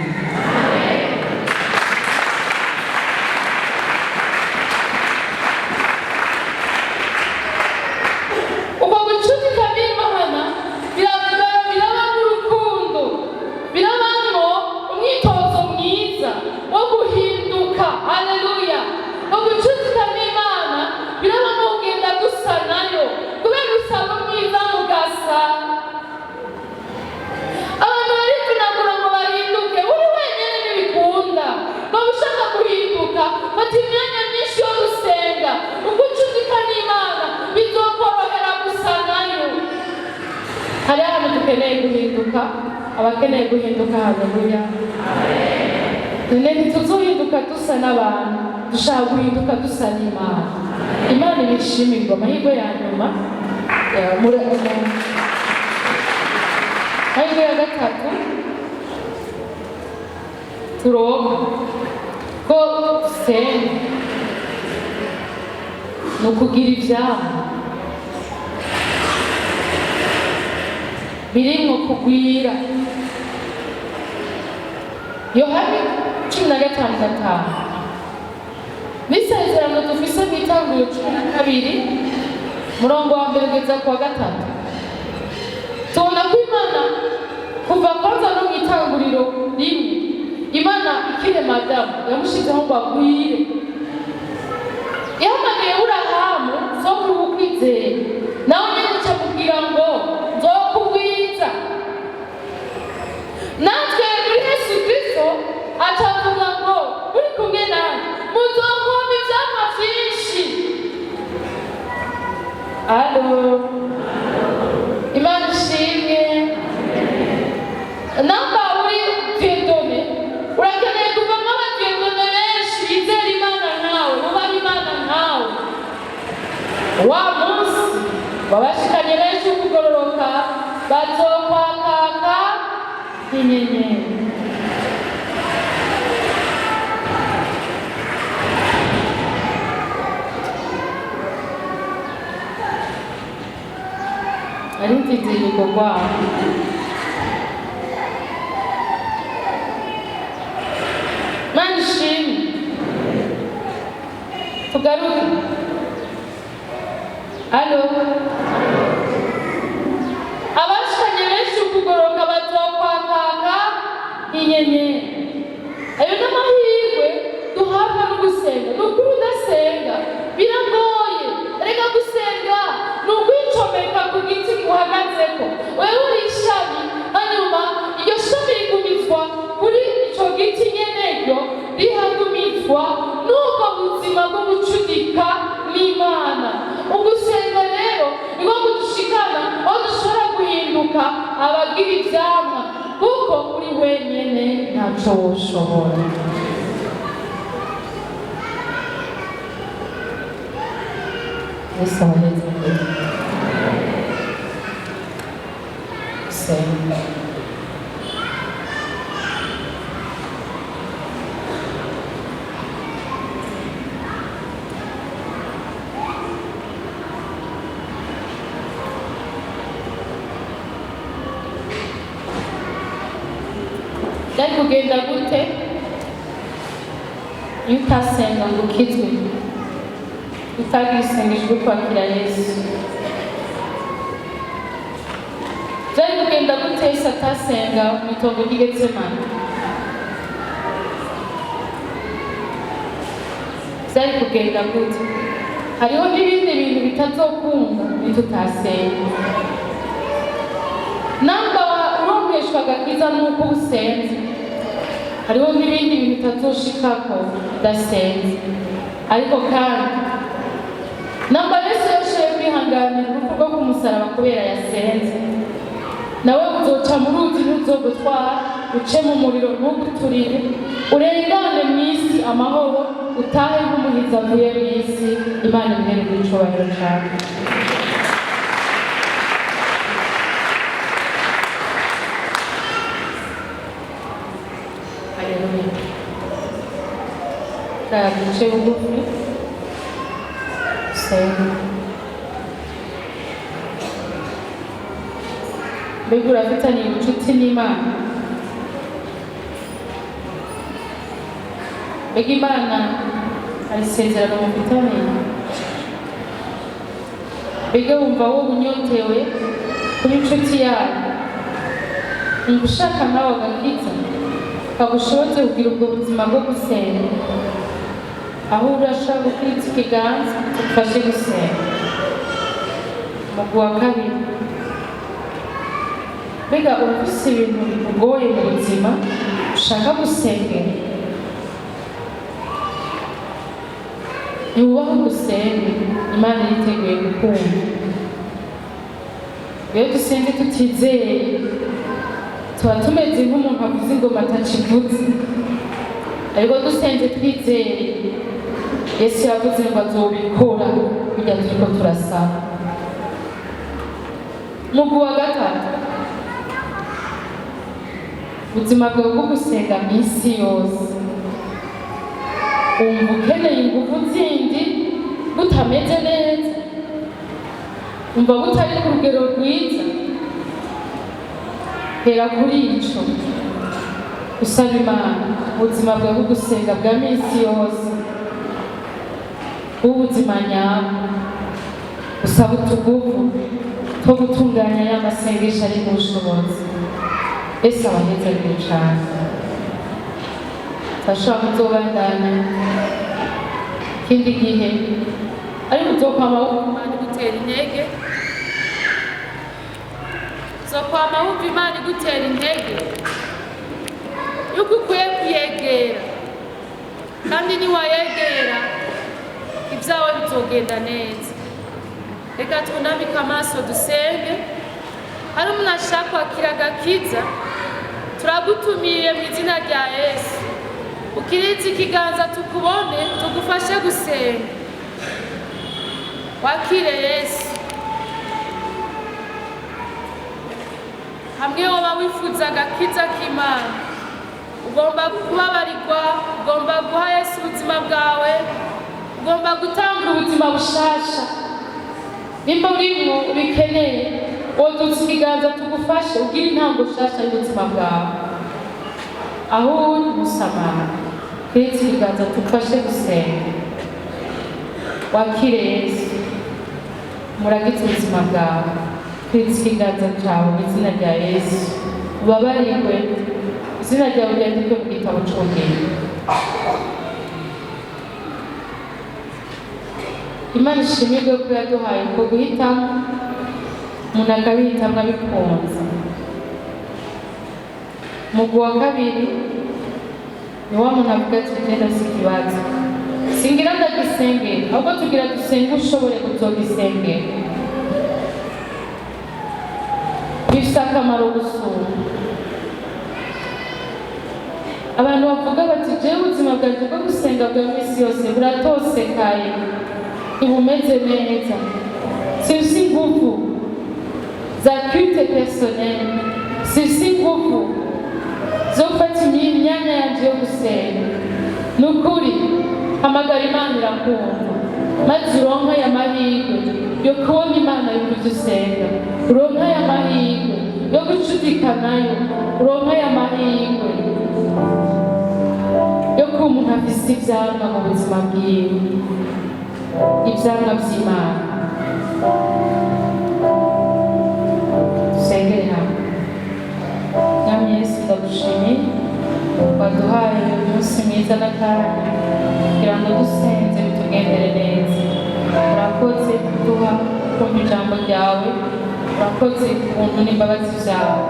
Uko gucudika n'Imana biraba mu rukundo, birabamwo umwitozo mwiza wo guhinduka. Haleluya, wo gucudika n'Imana birabamwo kugenda dusa nayo kubera usaba mwiza mugasa. Abantu baripfunagura ngo bahinduke, uri wenyene ntibikunda. Waba ushaka guhinduka fata imyanya myinshi yo gusenga. Uko ucudika n'Imana bizokorohera gusa nayo. Hari abantu dukeneye guhinduka, abakeneye guhinduka. Haleluya, ntituzohinduka dusa n'abantu, dushaka guhinduka dusa n'Imana. Imana ibishimirwa. Amahirwe ya nyuma amahirwe ya gatatu turonka ko dusenga ni ukugira ivyaha birimwo kugwira. Yohani 15:5 n'isezerano dufise mw'Itanguriro 12 murongo wa 1 kugeza ku wa 3 tubona ko Imana kuva kwanza no mw'Itanguriro 1 Imana ikirema Adamu yamushizeho ngo agwire. Yahamagaye Aburahamu sokuru w'ukwizera, nawe nyene camubwira ngo nzokugwiza. namba uri Dieudonné urakeneye kuvamo abadiyedone benshi bizera Imana nkawe bubaha Imana nkawe. Wa munsi wabashikanye benshi kugororoka bazokwakaka nk'inyenyeri. ari mfite igikorwa Mana ishimwe. Tugaruke. Alo. Abashikanye benshi kugoroka bazokwakaka inyenyeri. Ayo n'amahirwe duhabwa no gusenga. Nukuri udasenga biragoye. Reka gusenga ni ukwicomeka ku giti guhagazeko. Wewe uri ishami hanyuma iryo shami rigumizwa kuri ico giti nyeneryo rihagumizwa n'ubwo buzima bwo gucudika n'Imana. Ugusenga rero niko kudushikana aho dushobora guhinduka abagira ivyamwa kuko uri wenyene ntaco woshobora. Yesu abahezagira. Senga. Byari kugenda gute iyo utasenga ngo ukizwe, utagira isengesho ryo kwakira Yesu? Byari kugenda gute Yesu atasenga mu itongo ry'i Getsemani? Byari kugenda gute? Hariho n'ibindi bintu bitazokunda nitutasenga. Namba uronkeshwa agakiza nuko usenze, hariho n'ibindi bintu bitazoshikako udasenze. Ariko kandi namba Yesu yashoboye kwihanganira urupfu rwo ku musaraba kubera yasenze, nawe uzoca mu ruzi ntuzogutwara, uce mu muriro ntuguturire, urengane mu isi amahoro, utahe nk'umuhizi avuye mu isi. Imana imuhere icubahiro cane. Duce bugufi senga. Mbega urafitaniye ubucuti n'Imana? Mbega Imana hari isezerano mufitaniye? Mbega wumva wowe unyotewe kuri inshuti yawe, wumva ushaka nawe agakiza kagushoboze kugira ubwo buzima bwo gusenga, aho urashaka gukwiza ikiganza tugufashe gusenga. Umugwi wa kabiri, mbega ufise ibintu bikugoye mu buzima ushaka gusengera, ntiwubaho gusenge, Imana yiteguye gukumva. Iyo dusenze tutizeye tuba tumeze nk'umuntu avuze ingoma atacivuze, ariko dusenze twizeye Yesu yavuze ngo azobikora bijya turiko turasaba. Umugwi wa gatatu, ubuzima bwawe bwo gusenga minsi yose wumva ukeneye ingufu zindi butameze neza, wumva butari ku rugero rwiza, hera kuri ico usaba Imana ubuzima bwawe bwo gusenga bwa minsi yose ubuzima nyabwo, usaba utugufu two gutunganya ya masengesho ari mu bushobozi. Yesu abahezagira cane. Turashobora kuzobandanya ikindi gihe, ariko uzokwama wumva Imana igutera intege, uzokwama wumva Imana igutera intege yuko ukwiye kuyegera, kandi niwayegera ibyawe bizogenda neza. Reka twunamike amaso dusenge. Hari umuntu ashaka kwakira agakiza, turagutumiye mu izina rya Yesu, ukirize ikiganza tukubone, tugufashe gusenga. Wakire Yesu. Hamwe woba wifuza agakiza k'Imana, ugomba kubabarirwa, ugomba guha Yesu ubuzima bwawe, ugomba gutanga ubuzima bushasha. Nimba urimo ubikeneye, woduze ikiganza tugufashe ugire intango nshasha y'ubuzima bwawe. Aho uri musamara, ukirize ikiganza tugufashe gusenga. Wakire Yesu, muragize ubuzima bwawe. Ukirize ikiganza cyawe mu izina rya Yesu, ubabarirwe, izina ryawe ryandikwe mu gitabo cy'ubugingo. Imana ishimirwe ko yaduhaye uko guhitamo, umuntu akabihitamo abikunze. Umugwi wa kabiri ni wa muntu avuga ati genda si ikibazo, singira ndagisengera, ahubwo tugira dusenge ushobore kuzogisengera. Bifite akamaro gusura. Abantu bavuga bati jewe ubuzima bwanjye bwo gusenga bwa minsi yose buratosekaye, ntibumeze neza, sifise inguvu za culte personnelle, sifise inguvu zo gufata imyanya yanje yo gusenga. Ni ukuri hamagara Imana irakumva, maze uronke aya mahirwe yo kubona Imana yumva ivyo usenga, uronke aya mahirwe yo gucudika nayo, uronke aya mahirwe yo kuba umuntu afise ivyamwa mu buzima bwiwe, ivyamwa vy'Imana. Dusengere hamwe. Mwami Yesu, ndagushimiye waduhaye umunsi mwiza n'akanya kugira ngo dusenze bitugendere neza. Urakoze kuduha kumva ijambo ryawe, urakoze ukuntu n'imbabazi zawe.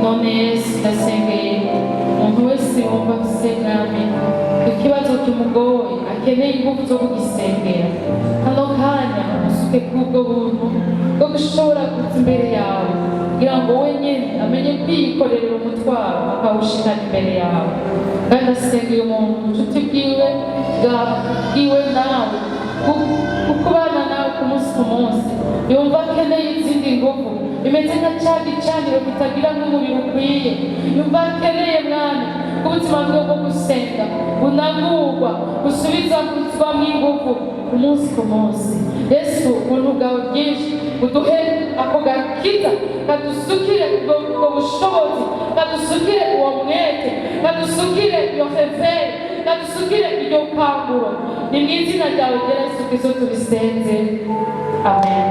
None Yesu, ndasengeye umuntu wese wumva afise Mwami ikibazo kimugoye, akeneye ingufu zo kugisengera, hano kanya usuke kubwo buntu bwo gushobora kuza imbere yawe kugira ngo wenyine amenye kwikorera umutwaro akawushikana imbere yawe. Kandi ndasengeye umuntu ubucuti bwiwe nawe, kukubana nawe ku munsi ku munsi, yumva akeneye izindi ngufu bimeze nka cya gicaniro kitagira nk'umubiri ukwiye, yumva akeneye Mwami ubuzima bwe bwo gusenga bunagurwa, busubizwamo ingufu umunsi ku munsi. Yesu, ubuntu bwawe bwinshi buduhe ako gakiza, kadusukire ubwo bushobozi, kadusukire uwo mwete, kadusukire iyo fevere, kadusukire iryo kanguro. Ni mu izina ryawe ryera Yesu Kristo tubisenze, amen.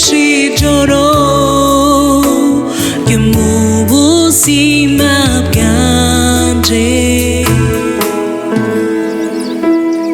Ijoro ryo mu buzima bwanje.